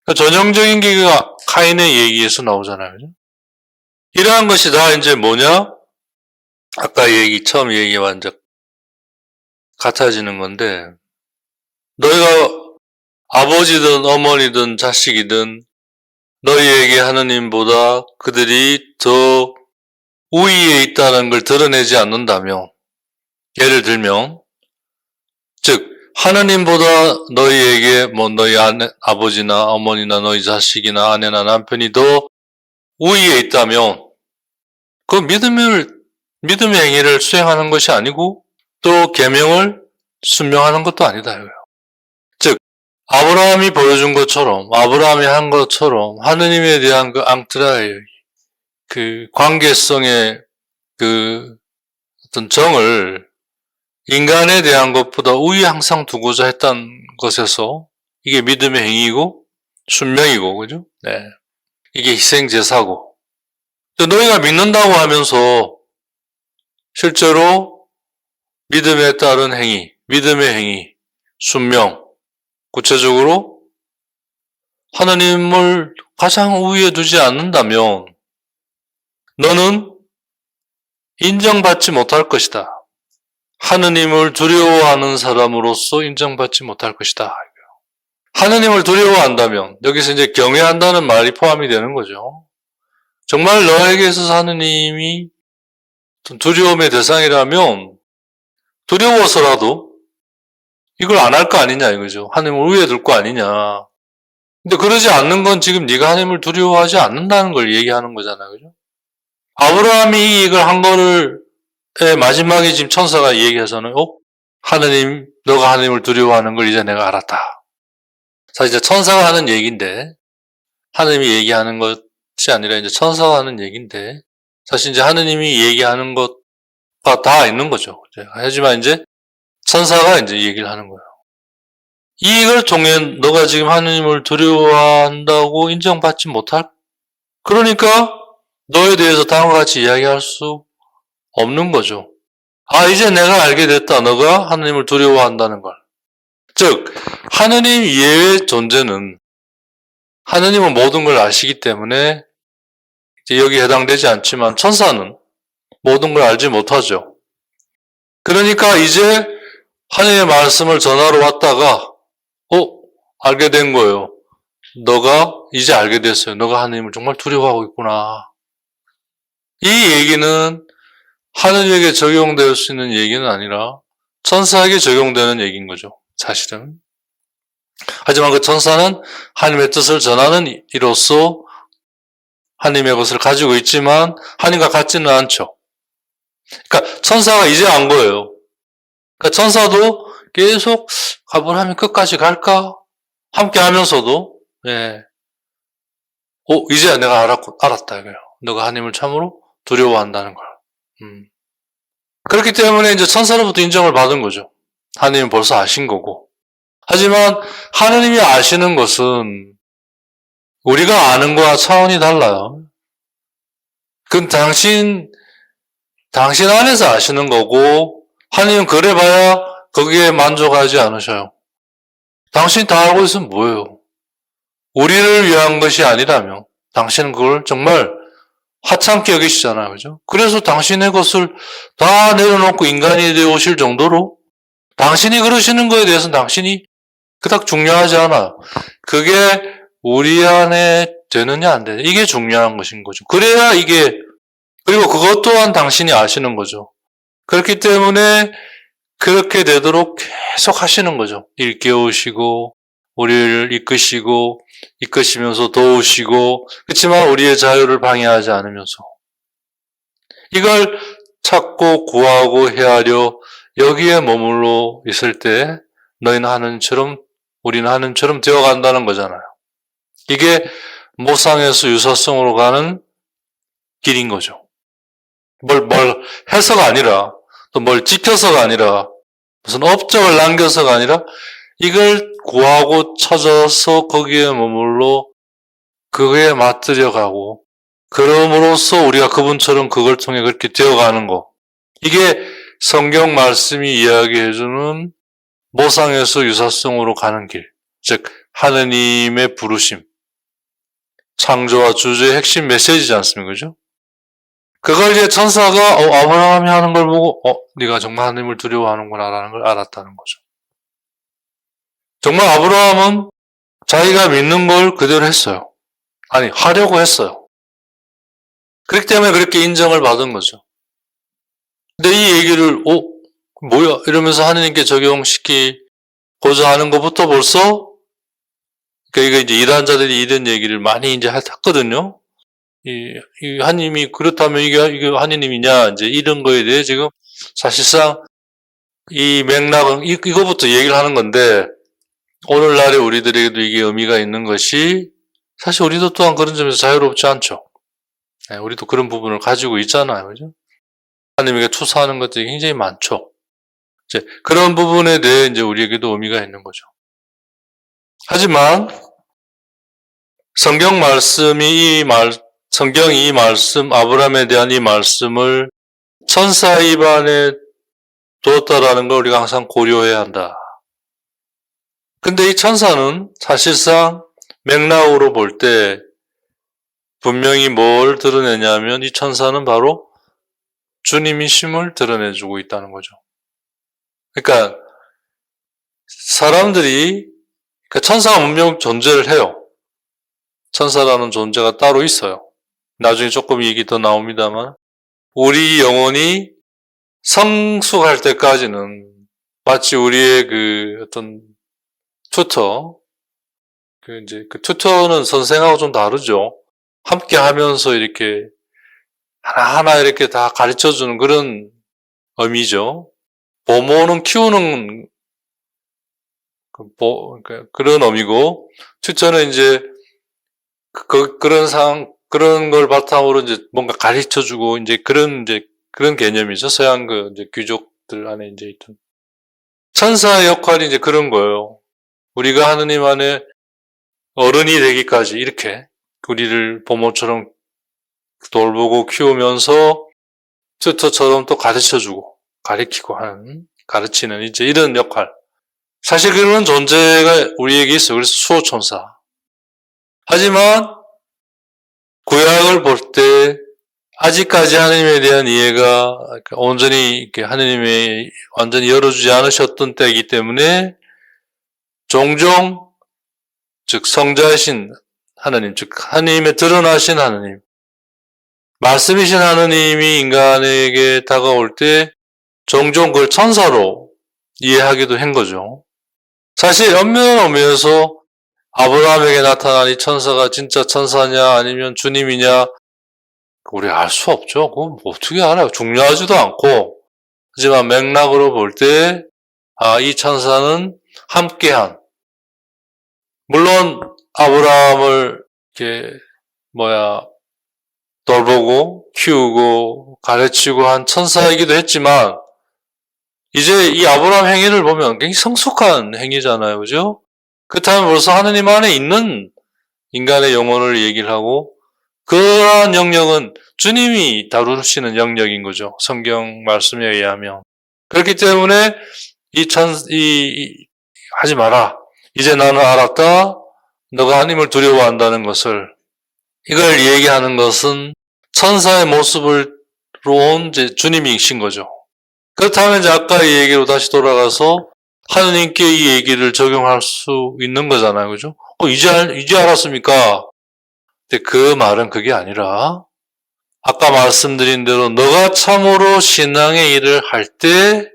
그러니까 전형적인 게 카인의 얘기에서 나오잖아요. 그죠? 이러한 것이 다 이제 뭐냐? 아까 처음 얘기와 완전 같아지는 건데, 너희가 아버지든 어머니든 자식이든 너희에게 하느님보다 그들이 더 우위에 있다는 걸 드러내지 않는다면, 예를 들면, 즉, 하느님보다 너희에게 너희 아버지나 어머니나 너희 자식이나 아내나 남편이 더 우위에 있다면, 그 믿음의 행위를 수행하는 것이 아니고, 또 계명을 순명하는 것도 아니다. 즉, 아브라함이 보여준 것처럼, 아브라함이 한 것처럼, 하느님에 대한 그 앙트라의 그 관계성의 그 어떤 정을 인간에 대한 것보다 우위에 항상 두고자 했던 것에서 이게 믿음의 행위고, 순명이고, 그죠? 네. 이게 희생제사고. 너희가 믿는다고 하면서 실제로 믿음에 따른 행위, 믿음의 행위, 순명, 구체적으로 하나님을 가장 우위에 두지 않는다면 너는 인정받지 못할 것이다. 하느님을 두려워하는 사람으로서 인정받지 못할 것이다. 하느님을 두려워한다면 여기서 이제 경외한다는 말이 포함이 되는 거죠. 정말 너에게 있어서 하느님이 두려움의 대상이라면 두려워서라도 이걸 안 할 거 아니냐 이거죠. 하느님을 우위에 둘 거 아니냐. 근데 그러지 않는 건 지금 네가 하느님을 두려워하지 않는다는 걸 얘기하는 거잖아요. 그죠? 아브라함이 이걸 한 거를 마지막에 지금 천사가 얘기해서는 하느님, 너가 하느님을 두려워하는 걸 이제 내가 알았다. 사실 이제 천사가 하는 얘기인데 하느님이 얘기하는 것이 아니라 이제 천사가 하는 얘기인데 사실 이제 하느님이 얘기하는 것과 다 있는 거죠. 하지만 이제 천사가 이제 얘기를 하는 거예요. 이걸 통해 너가 지금 하느님을 두려워한다고 인정받지 못할, 그러니까 너에 대해서 다음과 같이 이야기할 수 없는 거죠. 이제 내가 알게 됐다. 너가 하느님을 두려워한다는 걸. 즉, 하느님 이외의 존재는 하느님은 모든 걸 아시기 때문에 이제 여기에 해당되지 않지만 천사는 모든 걸 알지 못하죠. 그러니까 이제 하느님의 말씀을 전하러 왔다가 알게 된 거예요. 너가 이제 알게 됐어요. 너가 하나님을 정말 두려워하고 있구나. 이 얘기는 하느님에게 적용될 수 있는 얘기는 아니라 천사에게 적용되는 얘기인 거죠. 사실은. 하지만 그 천사는 하나님의 뜻을 전하는 이로써 하나님의 것을 가지고 있지만 하나님과 같지는 않죠. 그러니까 천사가 이제 안 거예요. 그러니까 천사도 계속 아브라함이 끝까지 갈까? 함께 하면서도 이제 내가 알았다 이거예요. 너가 하나님을 참으로 두려워한다는 걸. 그렇기 때문에 이제 천사로부터 인정을 받은 거죠. 하나님은 벌써 아신 거고. 하지만 하나님이 아시는 것은 우리가 아는 거와 차원이 달라요. 그건 당신 안에서 아시는 거고 하나님은 그래봐야 거기에 만족하지 않으셔요. 당신이 다 알고 있으면 뭐예요? 우리를 위한 것이 아니라면 당신은 그걸 정말 하찮게 여기시잖아요. 그죠? 그래서 당신의 것을 다 내려놓고 인간이 되어 오실 정도로 당신이 그러시는 거에 대해서는 당신이 그닥 중요하지 않아요. 그게 우리 안에 되느냐 안 되느냐 이게 중요한 것인 거죠. 그래야 그리고 그것 또한 당신이 아시는 거죠. 그렇기 때문에 그렇게 되도록 계속 하시는 거죠. 일깨우시고 우리를 이끄시면서 도우시고 그렇지만 우리의 자유를 방해하지 않으면서 이걸 찾고 구하고 헤아려 여기에 머물러 있을 때 너희는 하나님처럼 우리는 하나님처럼 되어간다는 거잖아요. 이게 모상에서 유사성으로 가는 길인 거죠. 뭘 해서가 아니라 또 뭘 지켜서가 아니라 무슨 업적을 남겨서가 아니라 이걸 구하고 찾아서 거기에 머물러 그거에 맞들여가고 그럼으로써 우리가 그분처럼 그걸 통해 그렇게 되어가는 거. 이게 성경 말씀이 이야기해주는 모상에서 유사성으로 가는 길. 즉 하느님의 부르심. 창조와 주제의 핵심 메시지지 않습니까? 그죠? 그걸 이제 천사가 아브라함이 하는 걸 보고 네가 정말 하나님을 두려워하는구나라는 걸 알았다는 거죠. 정말 아브라함은 자기가 믿는 걸 그대로 했어요. 아니 하려고 했어요. 그렇기 때문에 그렇게 인정을 받은 거죠. 근데 이 얘기를 뭐야 이러면서 하느님께 적용시키고자 하는 것부터 벌써 그러니까 이게 이제 이단자들이 이런 얘기를 많이 이제 했거든요. 이 하나님이 그렇다면 이게 하나님이냐 이제 이런 거에 대해 지금 사실상 이 맥락은 이거부터 얘기를 하는 건데 오늘날의 우리들에게도 이게 의미가 있는 것이 사실 우리도 또한 그런 점에서 자유롭지 않죠. 우리도 그런 부분을 가지고 있잖아요, 그죠? 하나님에게 투사하는 것들이 굉장히 많죠. 이제 그런 부분에 대해 이제 우리에게도 의미가 있는 거죠. 하지만 성경이 이 말씀, 아브라함에 대한 이 말씀을 천사 입안에 두었다라는 걸 우리가 항상 고려해야 한다. 근데 이 천사는 사실상 맥락으로 볼 때 분명히 뭘 드러내냐면 이 천사는 바로 주님이심을 드러내주고 있다는 거죠. 그러니까 사람들이 천사가 분명 존재를 해요. 천사라는 존재가 따로 있어요. 나중에 조금 얘기 더 나옵니다만 우리 영혼이 성숙할 때까지는 마치 우리의 어떤 튜터, 그 튜터는 선생하고 좀 다르죠. 함께 하면서 이렇게 하나하나 이렇게 다 가르쳐 주는 그런 의미죠. 보모는 키우는 그런 의미고, 튜터는 이제 그런 걸 바탕으로 이제 뭔가 가르쳐 주고 이제 그런 개념이죠. 서양 이제 귀족들 안에 이제 있던. 천사의 역할이 이제 그런 거예요. 우리가 하느님 안에 어른이 되기까지 이렇게 우리를 부모처럼 돌보고 키우면서 튜터처럼 또 가르쳐주고 가르치고 하는 가르치는 이제 이런 역할. 사실 그런 존재가 우리에게 있어요. 그래서 수호천사. 하지만 구약을 볼 때 아직까지 하느님에 대한 이해가 온전히 이렇게 하느님이 완전히 열어주지 않으셨던 때이기 때문에 종종 즉 성자이신 하나님, 즉 하나님의 드러나신 하나님, 말씀이신 하나님이 인간에게 다가올 때 종종 그걸 천사로 이해하기도 한 거죠. 사실 엄밀한 의미에서 아브라함에게 나타난 이 천사가 진짜 천사냐 아니면 주님이냐 우리 알 수 없죠. 그건 어떻게 알아요? 중요하지도 않고. 하지만 맥락으로 볼 때 이 천사는 함께한, 물론 아브라함을 이렇게 돌보고 키우고 가르치고 한 천사이기도 했지만 이제 이 아브라함 행위를 보면 굉장히 성숙한 행위잖아요. 그죠? 그렇다면 벌써 하느님 안에 있는 인간의 영혼을 얘기를 하고 그러한 영역은 주님이 다루시는 영역인 거죠. 성경 말씀에 의하면. 그렇기 때문에 하지 마라. 이제 나는 알았다. 너가 하나님을 두려워한다는 것을, 이걸 얘기하는 것은 천사의 모습으로 온 주님이신 거죠. 그렇다면 이제 아까 이 얘기로 다시 돌아가서 하느님께 이 얘기를 적용할 수 있는 거잖아요. 그죠? 이제 알았습니까? 근데 그 말은 그게 아니라 아까 말씀드린 대로 너가 참으로 신앙의 일을 할 때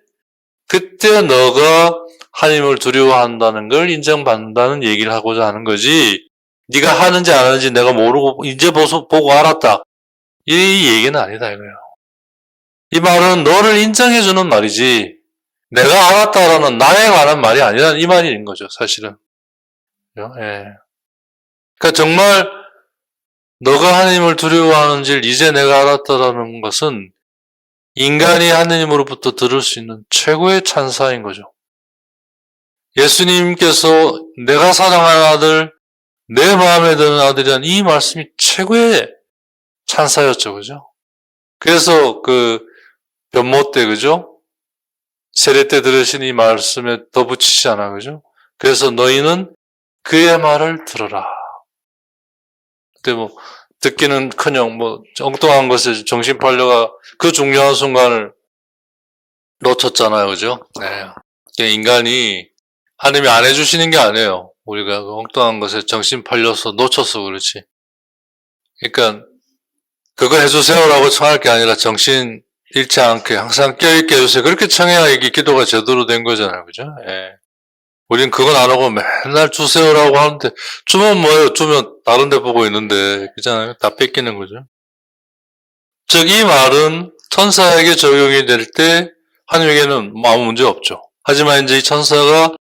그때 너가 하나님을 두려워한다는 걸 인정받는다는 얘기를 하고자 하는 거지, 네가 하는지 안 하는지 내가 모르고 이제 보고 알았다, 이 얘기는 아니다 이거예요. 이 말은 너를 인정해주는 말이지 내가 알았다라는 나에 관한 말이 아니라는 이 말인 거죠, 사실은. 예. 그러니까 정말 너가 하나님을 두려워하는지를 이제 내가 알았다라는 것은 인간이 하나님으로부터 들을 수 있는 최고의 찬사인 거죠. 예수님께서 내가 사랑하는 아들, 내 마음에 드는 아들이란 이 말씀이 최고의 찬사였죠. 그죠? 그래서 그 변모 때, 그죠? 세례 때 들으신 이 말씀에 덧붙이시잖아. 그죠? 그래서 너희는 그의 말을 들어라. 그때 듣기는커녕 엉뚱한 것에 정신 팔려가 그 중요한 순간을 놓쳤잖아요. 그죠? 네. 인간이 하나님이 안 해주시는 게 아니에요. 우리가 그 엉뚱한 것에 정신 팔려서 놓쳐서 그렇지. 그러니까 그거 해주세요라고 청할 게 아니라 정신 잃지 않게 항상 껴있게 해주세요. 그렇게 청해야 이게 기도가 제대로 된 거잖아요. 그죠? 예. 우린 그건 안 하고 맨날 주세요라고 하는데, 주면 뭐예요? 주면 다른 데 보고 있는데, 그잖아요? 다 뺏기는 거죠. 즉, 이 말은 천사에게 적용이 될 때, 하나님에게는 아무 문제 없죠. 하지만 이제 이 천사가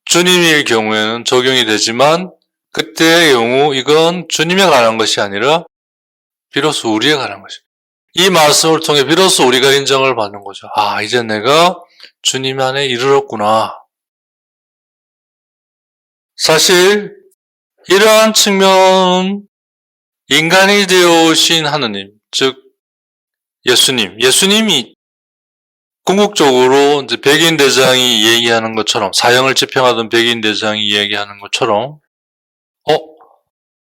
주님일 경우에는 적용이 되지만, 그때의 경우, 이건 주님에 관한 것이 아니라, 비로소 우리에 관한 것이죠. 이 말씀을 통해 비로소 우리가 인정을 받는 거죠. 이제 내가 주님 안에 이르렀구나. 사실 이러한 측면은 인간이 되어오신 하느님, 즉 예수님이 궁극적으로 이제 백인 대장이 얘기하는 것처럼, 사형을 집행하던 백인 대장이 얘기하는 것처럼,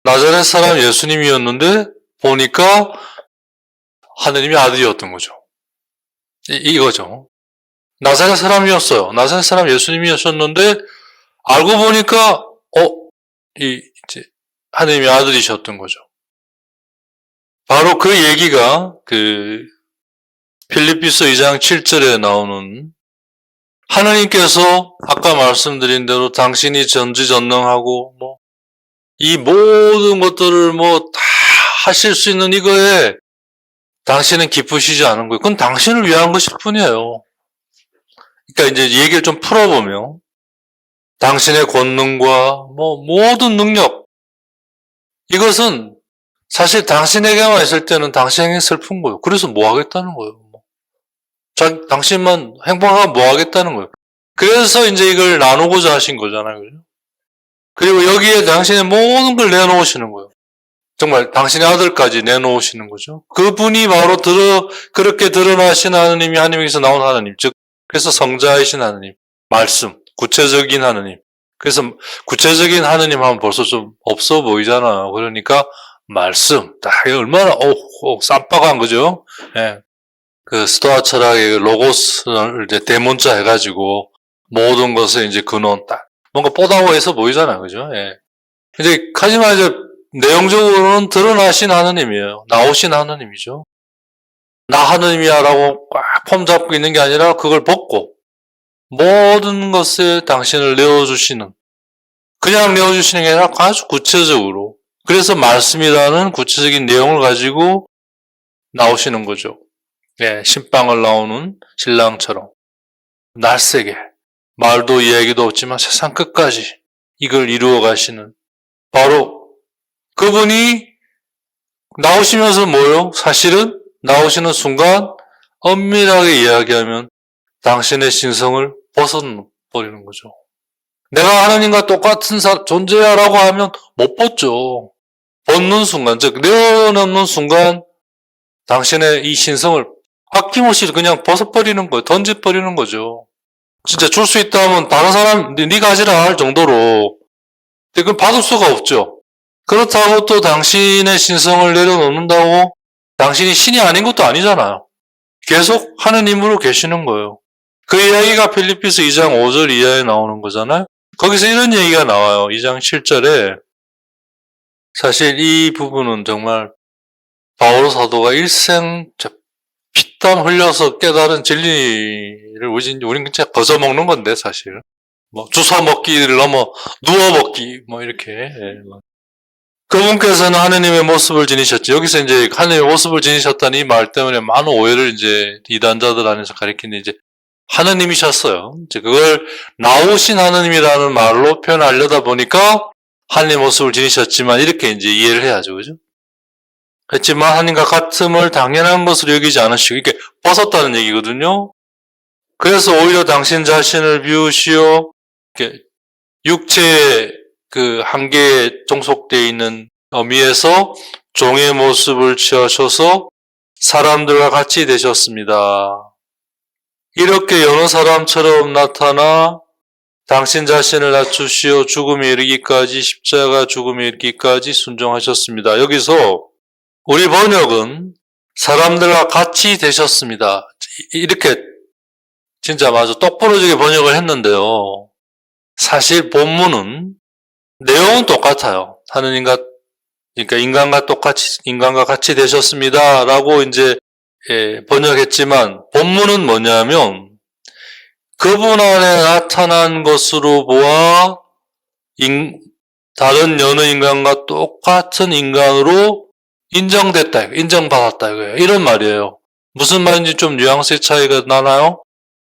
나자렛 사람 예수님이었는데 보니까 하느님의 아들이었던 거죠. 이거죠. 나자렛 사람이었어요. 나자렛 사람 예수님이었었는데 알고 보니까 이제 하느님의 아들이셨던 거죠. 바로 그 얘기가 그 필립비서 2장 7절에 나오는, 하느님께서 아까 말씀드린 대로 당신이 전지전능하고 이 모든 것들을 다 하실 수 있는 이거에 당신은 기쁘시지 않은 거예요. 그건 당신을 위한 것일 뿐이에요. 그러니까 이제 얘기를 좀 풀어보면, 당신의 권능과 모든 능력, 이것은 사실 당신에게만 있을 때는 당신에게 슬픈 거예요. 그래서 뭐 하겠다는 거예요. 당신만 행복하면 뭐 하겠다는 거예요. 그래서 이제 이걸 나누고자 하신 거잖아요. 그죠? 그리고 여기에 당신의 모든 걸 내놓으시는 거예요. 정말 당신의 아들까지 내놓으시는 거죠. 그분이 바로 그렇게 드러나신 하느님이 하나님에게서 나온 하느님, 즉 그래서 성자이신 하느님, 말씀, 구체적인 하느님. 그래서 구체적인 하느님 하면 벌써 좀 없어 보이잖아요. 그러니까 말씀, 딱 얼마나 쌈박한 거죠. 예. 그 스토아 철학의 로고스를 이제 대문자 해가지고 모든 것에 이제 근원 딱 뭔가 뽀다워해서 보이잖아요. 그죠? 예. 하지만 내용적으로는 드러나신 하느님이에요. 나오신 하느님이죠. 나 하느님이야 라고 꽉 폼 잡고 있는 게 아니라 그걸 벗고 모든 것에 당신을 내어주시는, 그냥 내어주시는 게 아니라 아주 구체적으로, 그래서 말씀이라는 구체적인 내용을 가지고 나오시는 거죠. 예, 신방을 나오는 신랑처럼 날쌔게, 말도 이야기도 없지만 세상 끝까지 이걸 이루어 가시는, 바로 그분이 나오시면서 뭐요? 사실은 나오시는 순간 엄밀하게 이야기하면 당신의 신성을 벗어버리는 거죠. 내가 하나님과 똑같은 존재야 라고 하면 못 벗죠. 벗는 순간, 즉 내어놓는 순간 당신의 이 신성을 아낌없이 그냥 벗어버리는 거예요. 던져버리는 거죠. 진짜 줄 수 있다 하면 다른 사람 네가 가지라 할 정도로. 그건 받을 수가 없죠. 그렇다고 또 당신의 신성을 내려놓는다고 당신이 신이 아닌 것도 아니잖아요. 계속 하느님으로 계시는 거예요. 그 이야기가 필리피스 2장 5절 이하에 나오는 거잖아요. 거기서 이런 얘기가 나와요. 2장 7절에. 사실 이 부분은 정말 바오로 사도가 일생 피땀 흘려서 깨달은 진리를 우리는 진짜 거저 먹는 건데, 사실. 뭐 주워 먹기를 넘어 누워 먹기 뭐 이렇게. 그분께서는 하느님의 모습을 지니셨죠. 여기서 이제 하느님의 모습을 지니셨다는 이 말 때문에 많은 오해를 이제 이단자들 안에서 가리키는데, 이제 하느님이셨어요. 이제 그걸 나오신 하느님이라는 말로 표현하려다 보니까 하느님의 모습을 지니셨지만 이렇게 이제 이해를 해야죠. 그죠? 그렇지만 하느님과 같음을 당연한 것으로 여기지 않으시고 이렇게 벗었다는 얘기거든요. 그래서 오히려 당신 자신을 비우시어 이렇게 육체의 그 한계에 종속되어 있는 어미에서 종의 모습을 취하셔서 사람들과 같이 되셨습니다. 이렇게 여러 사람처럼 나타나 당신 자신을 낮추시어 죽음에 이르기까지, 십자가 죽음에 이르기까지 순종하셨습니다. 여기서 우리 번역은 사람들과 같이 되셨습니다. 이렇게 진짜 마저 똑부러지게 번역을 했는데요. 사실 본문은 내용은 똑같아요. 하느님과, 그러니까 인간과 같이 되셨습니다. 라고 이제 번역했지만 본문은 뭐냐면 그분 안에 나타난 것으로 보아 다른 여느 인간과 똑같은 인간으로 인정됐다, 인정받았다 이거예요. 이런 말이에요. 무슨 말인지 좀 뉘앙스의 차이가 나나요?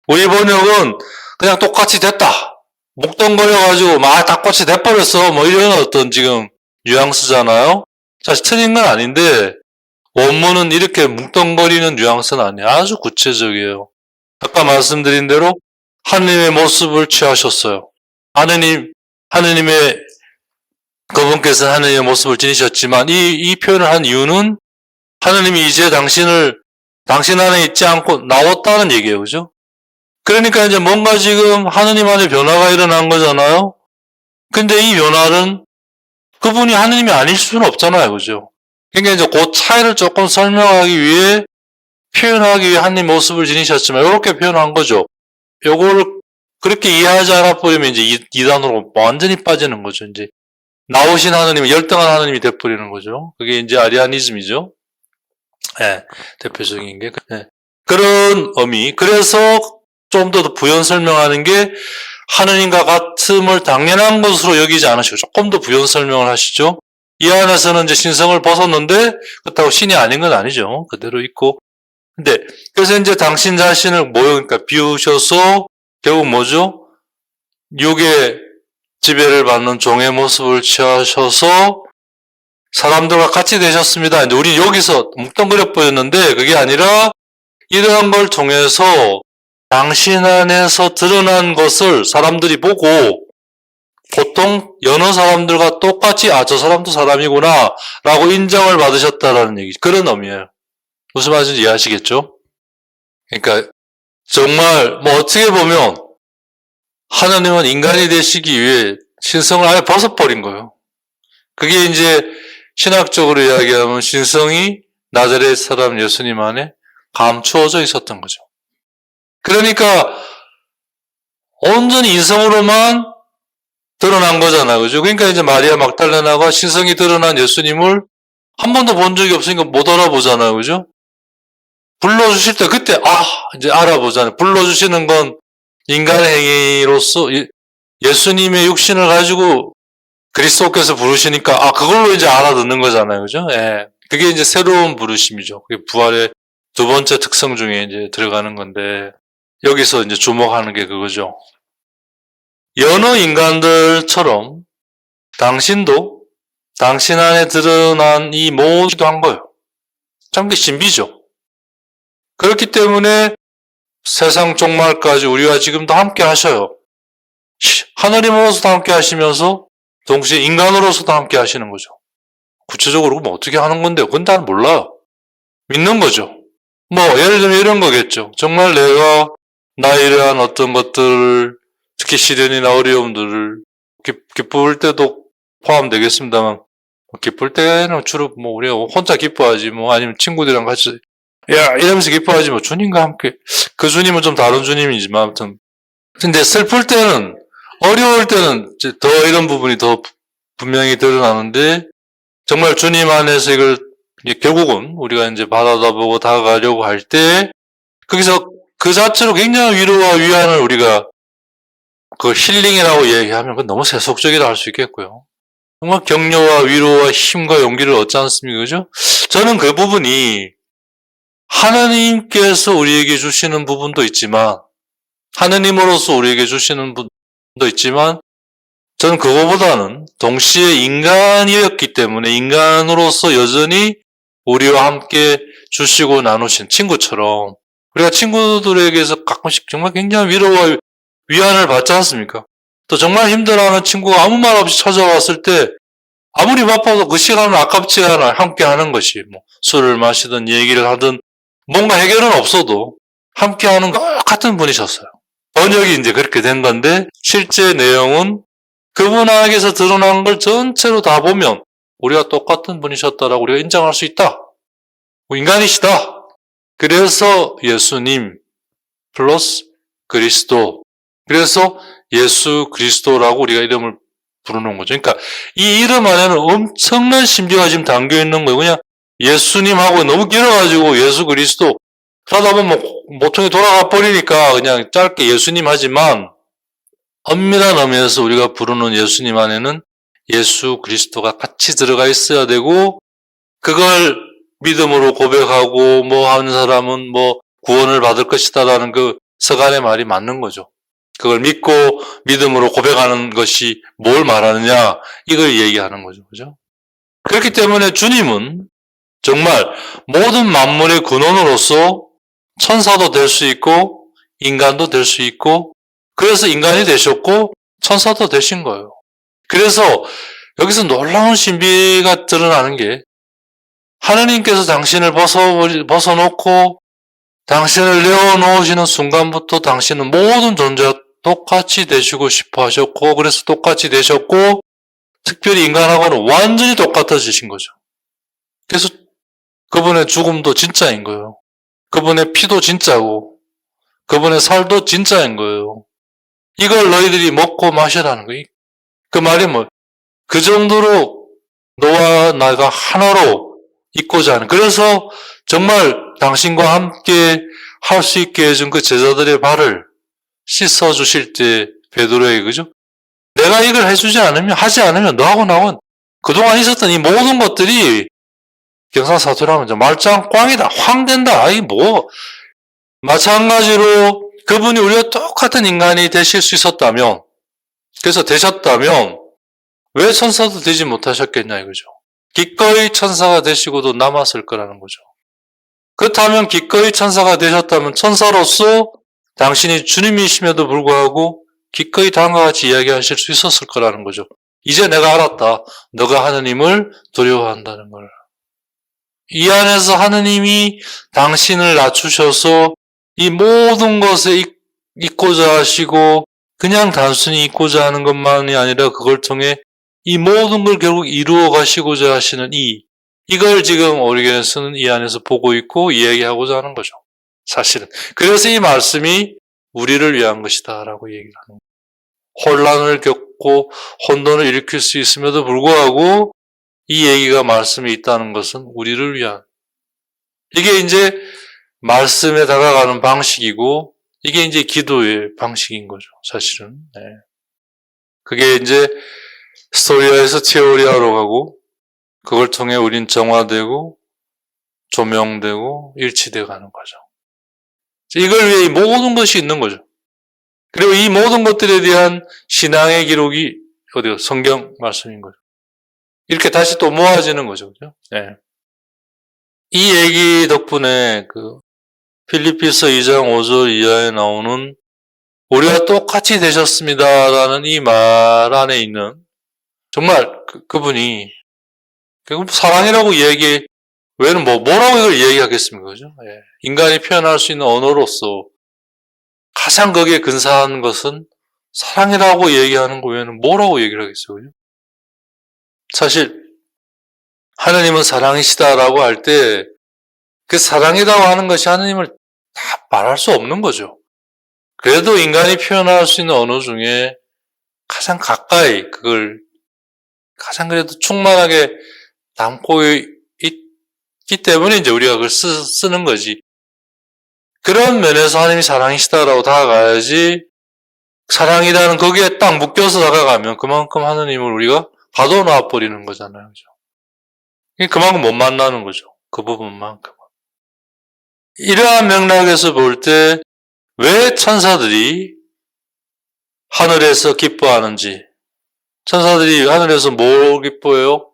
우리 번역은 그냥 똑같이 됐다, 묵덩거려가지고 막 닭같이 돼버렸어, 뭐 이런 어떤 지금 뉘앙스잖아요. 사실 틀린 건 아닌데 원문은 이렇게 뭉뚱거리는 뉘앙스는 아니에요. 아주 구체적이에요. 아까 말씀드린 대로 하느님의 모습을 취하셨어요. 하느님의 그분께서는 하느님의 모습을 지니셨지만 이 표현을 한 이유는 하느님이 이제 당신 안에 있지 않고 나왔다는 얘기예요. 그죠? 그러니까 이제 뭔가 지금 하느님 안에 변화가 일어난 거잖아요. 근데 이 변화는 그분이 하느님이 아닐 수는 없잖아요. 그죠? 그러니까 이제 그 차이를 조금 설명하기 위해, 표현하기 위해 하느님 모습을 지니셨지만 이렇게 표현한 거죠. 요거를 그렇게 이해하지 않아 버리면 이제 이단으로 완전히 빠지는 거죠. 이제 나오신 하느님이 열등한 하느님이 돼버리는 거죠. 그게 이제 아리아니즘이죠. 네, 대표적인 게. 네. 그런 의미. 그래서 좀 더 부연 설명하는 게 하느님과 같음을 당연한 것으로 여기지 않으시고 조금 더 부연 설명을 하시죠. 이 안에서는 이제 신성을 벗었는데 그렇다고 신이 아닌 건 아니죠. 그대로 있고. 근데 그래서 이제 당신 자신을 그러니까 비우셔서 결국 뭐죠? 육의 지배를 받는 종의 모습을 취하셔서 사람들과 같이 되셨습니다. 이제 우리 여기서 뭉뚱그려 보였는데 그게 아니라 이러한 걸 통해서 당신 안에서 드러난 것을 사람들이 보고 보통 여러 사람들과 똑같이 저 사람도 사람이구나 라고 인정을 받으셨다라는 얘기, 그런 의미예요. 무슨 말인지 이해하시겠죠? 그러니까 정말 뭐 어떻게 보면 하나님은 인간이 되시기 위해 신성을 아예 벗어버린 거예요. 그게 이제 신학적으로 이야기하면 신성이 나자렛 사람 예수님 안에 감추어져 있었던 거죠. 그러니까 온전히 인성으로만 드러난 거잖아. 그죠? 그러니까 이제 마리아 막달레나가 신성이 드러난 예수님을 한 번도 본 적이 없으니까 못 알아보잖아요. 그죠? 불러주실 때 그때 이제 알아보잖아요. 불러주시는 건 인간의 행위로서 예수님의 육신을 가지고 그리스도께서 부르시니까 그걸로 이제 알아듣는 거잖아요. 그죠? 예. 그게 이제 새로운 부르심이죠. 그게 부활의 두 번째 특성 중에 이제 들어가는 건데 여기서 이제 주목하는 게 그거죠. 여느 인간들처럼 당신도 당신 안에 드러난 이 모두도 한 거예요. 참 그 신비죠. 그렇기 때문에 세상 종말까지 우리와 지금도 함께 하셔요. 하나님으로서도 함께 하시면서 동시에 인간으로서도 함께 하시는 거죠. 구체적으로 뭐 어떻게 하는 건데요? 그건 다 몰라요. 믿는 거죠. 뭐 예를 들면 이런 거겠죠. 정말 내가 나에 대한 어떤 것들, 특히 시련이나 어려움들을 기쁠 때도 포함되겠습니다만 기쁠 때는 주로 뭐 우리가 혼자 기뻐하지 뭐 아니면 친구들이랑 같이 이러면서 기뻐하지 뭐 주님과 함께 그 주님은 좀 다른 주님이지만 아무튼 근데 슬플 때는 어려울 때는 더 이런 부분이 더 분명히 드러나는데 정말 주님 안에서 이걸 결국은 우리가 이제 바라다보고 다가가려고 할 때 거기서 그 자체로 굉장한 위로와 위안을 우리가 그 힐링이라고 얘기하면 그건 너무 세속적이라 할 수 있겠고요. 정말 격려와 위로와 힘과 용기를 얻지 않습니까? 그죠? 저는 그 부분이 하나님께서 우리에게 주시는 부분도 있지만 하나님으로서 우리에게 주시는 부분도 있지만 저는 그거보다는 동시에 인간이었기 때문에 인간으로서 여전히 우리와 함께 주시고 나누신 친구처럼 우리가 친구들에게서 가끔씩 정말 굉장한 위로와 위안을 받지 않습니까? 또 정말 힘들어하는 친구가 아무 말 없이 찾아왔을 때 아무리 바빠도 그 시간은 아깝지 않아 함께 하는 것이 뭐 술을 마시든 얘기를 하든 뭔가 해결은 없어도 함께 하는 것 같은 분이셨어요. 번역이 이제 그렇게 된 건데 실제 내용은 그분에게서 드러난 걸 전체로 다 보면 우리가 똑같은 분이셨다라고 우리가 인정할 수 있다. 인간이시다. 그래서 예수님 플러스 그리스도. 그래서 예수 그리스도라고 우리가 이름을 부르는 거죠. 그러니까 이 이름 안에는 엄청난 신비가 지금 담겨 있는 거예요. 그냥 예수님하고 너무 길어가지고 예수 그리스도 그러다 보면 모퉁이 돌아가 버리니까 그냥 짧게 예수님 하지만 엄밀한 의미에서 우리가 부르는 예수님 안에는 예수 그리스도가 같이 들어가 있어야 되고 그걸 믿음으로 고백하고 뭐 하는 사람은 뭐 구원을 받을 것이다라는 그 서간의 말이 맞는 거죠. 그걸 믿고 믿음으로 고백하는 것이 뭘 말하느냐 이걸 얘기하는 거죠. 그죠? 그렇기 때문에 주님은 정말 모든 만물의 근원으로서 천사도 될 수 있고 인간도 될 수 있고 그래서 인간이 되셨고 천사도 되신 거예요. 그래서 여기서 놀라운 신비가 드러나는 게 하나님께서 당신을 벗어놓고 당신을 내어놓으시는 순간부터 당신은 모든 존재와 똑같이 되시고 싶어 하셨고 그래서 똑같이 되셨고 특별히 인간하고는 완전히 똑같아지신 거죠. 그래서 그분의 죽음도 진짜인 거예요. 그분의 피도 진짜고 그분의 살도 진짜인 거예요. 이걸 너희들이 먹고 마시라는 거예요. 그 말이 뭐 그 정도로 너와 나가 하나로 있고자 하는 그래서 정말 당신과 함께 할 수 있게 해준 그 제자들의 발을 씻어주실 때 베드로에게 그죠? 내가 이걸 해주지 않으면 하지 않으면 너하고 나하고는 그동안 있었던 이 모든 것들이 경상사투리 하면 말짱 꽝이다 황된다 아이 뭐 마찬가지로 그분이 우리와 똑같은 인간이 되실 수 있었다면 그래서 되셨다면 왜 천사도 되지 못하셨겠냐 이거죠. 기꺼이 천사가 되시고도 남았을 거라는 거죠. 그렇다면 기꺼이 천사가 되셨다면 천사로서 당신이 주님이심에도 불구하고 기꺼이 다음과 같이 이야기하실 수 있었을 거라는 거죠. 이제 내가 알았다. 너가 하느님을 두려워한다는 걸. 이 안에서 하느님이 당신을 낮추셔서 이 모든 것에 있고자 하시고 그냥 단순히 있고자 하는 것만이 아니라 그걸 통해 이 모든 걸 결국 이루어 가시고자 하시는 이걸 지금 오리겐스는 이 안에서 보고 있고 이야기하고자 하는 거죠. 사실은. 그래서 이 말씀이 우리를 위한 것이다 라고 얘기를 하는 거예요. 혼란을 겪고 혼돈을 일으킬 수 있음에도 불구하고 이 얘기가 말씀에 있다는 것은 우리를 위한, 이게 이제 말씀에 다가가는 방식이고 이게 이제 기도의 방식인 거죠, 사실은. 네. 그게 이제 스토리아에서 티오리아로 가고 그걸 통해 우린 정화되고 조명되고 일치되어 가는 거죠. 이걸 위해 이 모든 것이 있는 거죠. 그리고 이 모든 것들에 대한 신앙의 기록이 어디요? 성경 말씀인 거죠. 이렇게 다시 또 모아지는 거죠. 그죠? 네. 이 얘기 덕분에 필리피서 2장 5절 이하에 나오는 우리가 똑같이 되셨습니다라는 이 말 안에 있는 정말 그분이 사랑이라고 얘기, 왜는 뭐라고 이걸 얘기하겠습니까? 그죠? 예. 인간이 표현할 수 있는 언어로서 가장 거기에 근사한 것은 사랑이라고 얘기하는 거 외에는 뭐라고 얘기를 하겠어요? 그죠? 사실 하나님은 사랑이시다라고 할 때 그 사랑이라고 하는 것이 하나님을 다 말할 수 없는 거죠. 그래도 인간이 표현할 수 있는 언어 중에 가장 가까이 그걸 가장 그래도 충만하게 담고 있기 때문에 이제 우리가 그걸 쓰는 거지. 그런 면에서 하나님이 사랑이시다라고 다가가야지, 사랑이라는 거기에 딱 묶여서 다가가면 그만큼 하나님을 우리가 가둬놔 버리는 거잖아요. 그죠? 그만큼 못 만나는 거죠. 그 부분만큼. 이러한 맥락에서 볼 때 왜 천사들이 하늘에서 기뻐하는지, 천사들이 하늘에서 뭘 기뻐해요?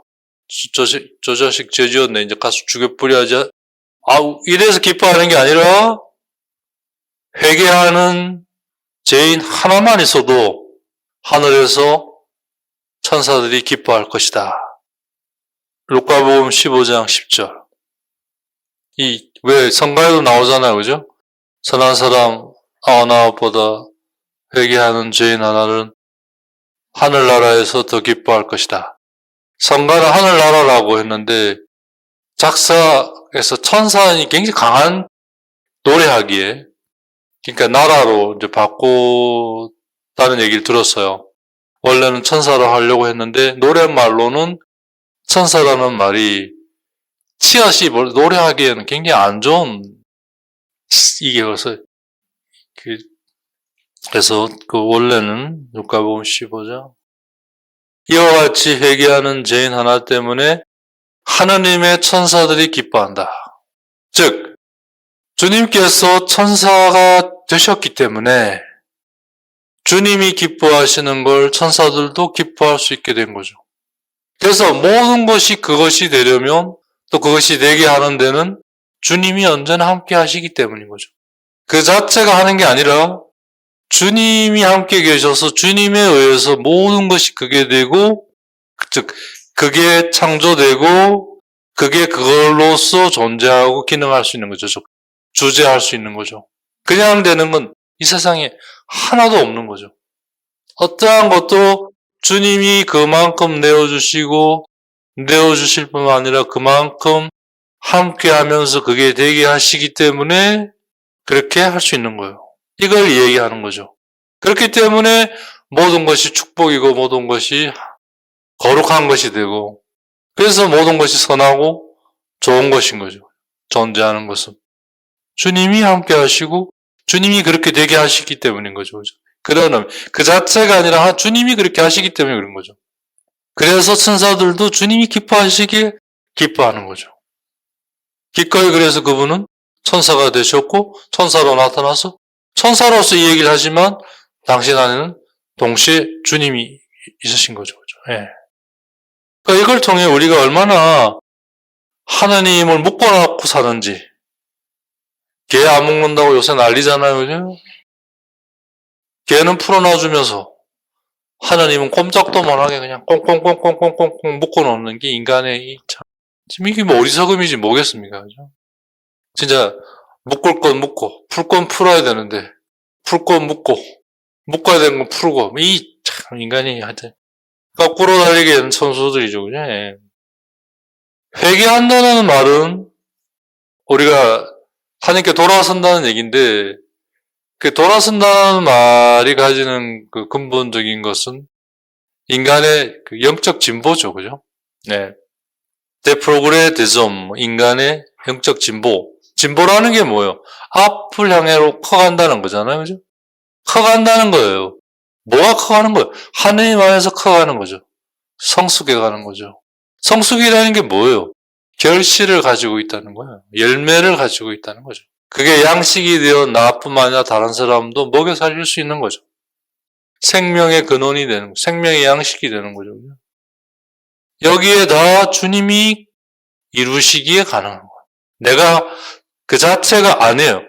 저 자식 죄 지었네, 이제 가서 죽여버려야지. 이래서 기뻐하는 게 아니라 회개하는 죄인 하나만 있어도 하늘에서 천사들이 기뻐할 것이다. 루카복음 15장 10절. 왜 성가에도 나오잖아요, 그죠? 선한 사람 99보다 회개하는 죄인 하나는 하늘나라에서 더 기뻐할 것이다. 성가는 하늘나라라고 했는데 작사에서 천사는 굉장히 강한 노래하기에, 그러니까 나라로 이제 바꿨다는 얘기를 들었어요. 원래는 천사로 하려고 했는데 노랫말로는 천사라는 말이 치앗이 노래하기에는 굉장히 안 좋은, 이게 그래서 원래는 누가복음 15장 이와 같이 회개하는 죄인 하나 때문에 하느님의 천사들이 기뻐한다. 즉 주님께서 천사가 되셨기 때문에 주님이 기뻐하시는 걸 천사들도 기뻐할 수 있게 된 거죠. 그래서 모든 것이 그것이 되려면, 또 그것이 되게 하는 데는 주님이 언제나 함께 하시기 때문인 거죠. 그 자체가 하는 게 아니라 주님이 함께 계셔서 주님에 의해서 모든 것이 그게 되고, 즉 그게 창조되고 그게 그걸로서 존재하고 기능할 수 있는 거죠. 주재할 수 있는 거죠. 그냥 되는 건 이 세상에 하나도 없는 거죠. 어떠한 것도 주님이 그만큼 내어주시고 내어주실 뿐만 아니라 그만큼 함께 하면서 그게 되게 하시기 때문에 그렇게 할 수 있는 거예요. 이걸 얘기하는 거죠. 그렇기 때문에 모든 것이 축복이고 모든 것이 거룩한 것이 되고, 그래서 모든 것이 선하고 좋은 것인 거죠. 존재하는 것은 주님이 함께 하시고 주님이 그렇게 되게 하시기 때문인 거죠. 그러나 그 자체가 아니라 주님이 그렇게 하시기 때문에 그런 거죠. 그래서 천사들도 주님이 기뻐하시기에 기뻐하는 거죠. 기꺼이 그래서 그분은 천사가 되셨고 천사로 나타나서 천사로서 이 얘기를 하지만 당신 안에는 동시에 주님이 있으신 거죠. 예. 그러니까 이걸 통해 우리가 얼마나 하나님을 묶어놓고 사는지. 개 안 묶는다고 요새 난리잖아요. 그죠? 개는 풀어놔주면서 하나님은 꼼짝도 못하게 그냥 꽁꽁꽁꽁꽁꽁꽁 묶어놓는 게 인간의 지금 이게 뭐 어리석음이지 뭐겠습니까? 그죠? 진짜 묶을 건 묶고 풀 건 풀어야 되는데 풀 건 묶고 묶어야 되는 건 풀고 참 인간이 하여튼 거꾸로 달리게 되는 천수들이죠. 그죠? 예. 회개한다는 말은 우리가 하나님께 돌아선다는 얘기인데 그 돌아선다는 말이 가지는 그 근본적인 것은 인간의 그 영적 진보죠, 그죠? 네. 데프로그레디즘, 인간의 영적 진보. 진보라는 게 뭐예요? 앞을 향해로 커간다는 거잖아요, 그죠? 커간다는 거예요. 뭐가 커가는 거예요? 하느님 안에서 커가는 거죠. 성숙해 가는 거죠. 성숙이라는 게 뭐예요? 결실을 가지고 있다는 거예요. 열매를 가지고 있다는 거죠. 그게 양식이 되어 나뿐만 아니라 다른 사람도 먹여 살릴 수 있는 거죠. 생명의 근원이 되는 거죠. 생명의 양식이 되는 거죠. 여기에다 주님이 이루시기에 가능한 거예요. 내가 그 자체가 아니에요.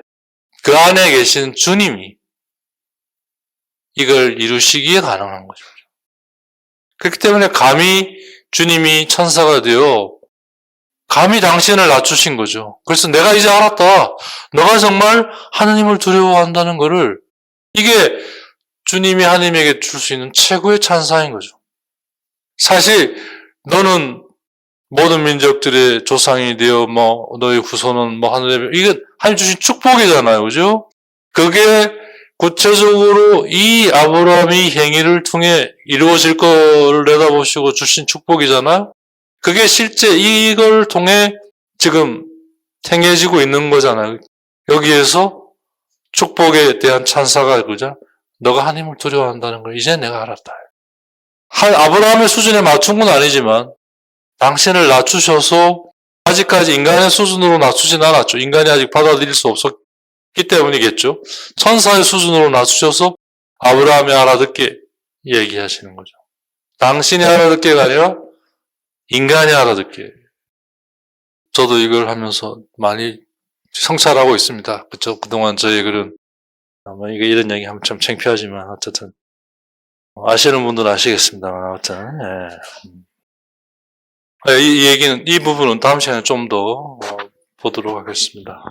그 안에 계신 주님이 이걸 이루시기에 가능한 거죠. 그렇기 때문에 감히 주님이 천사가 되어 감히 당신을 낮추신 거죠. 그래서 내가 이제 알았다. 너가 정말 하느님을 두려워한다는 것을, 이게 주님이 하느님에게 줄 수 있는 최고의 찬사인 거죠. 사실 너는 모든 민족들의 조상이 되어 너의 후손은 하늘에, 이게 하나님 주신 축복이잖아요. 그죠? 그게 구체적으로 이 아브라함의 행위를 통해 이루어질 거를 내다보시고 주신 축복이잖아요. 그게 실제 이걸 통해 지금 행해지고 있는 거잖아요. 여기에서 축복에 대한 찬사가 그죠? 너가 하나님을 두려워한다는 걸 이제 내가 알았다. 아브라함의 수준에 맞춘 건 아니지만 당신을 낮추셔서, 아직까지 인간의 수준으로 낮추진 않았죠. 인간이 아직 받아들일 수 없었기 때문이겠죠. 천사의 수준으로 낮추셔서 아브라함이 알아듣게 얘기하시는 거죠. 당신이 알아듣게가 아니라 인간이 알아듣게. 저도 이걸 하면서 많이 성찰하고 있습니다. 그쵸? 그동안 저희 글은 아마 이런 얘기 하면 참 창피하지만 어쨌든 아시는 분들은 아시겠습니다만 아무튼 이 얘기는, 이 부분은 다음 시간에 좀 더 보도록 하겠습니다.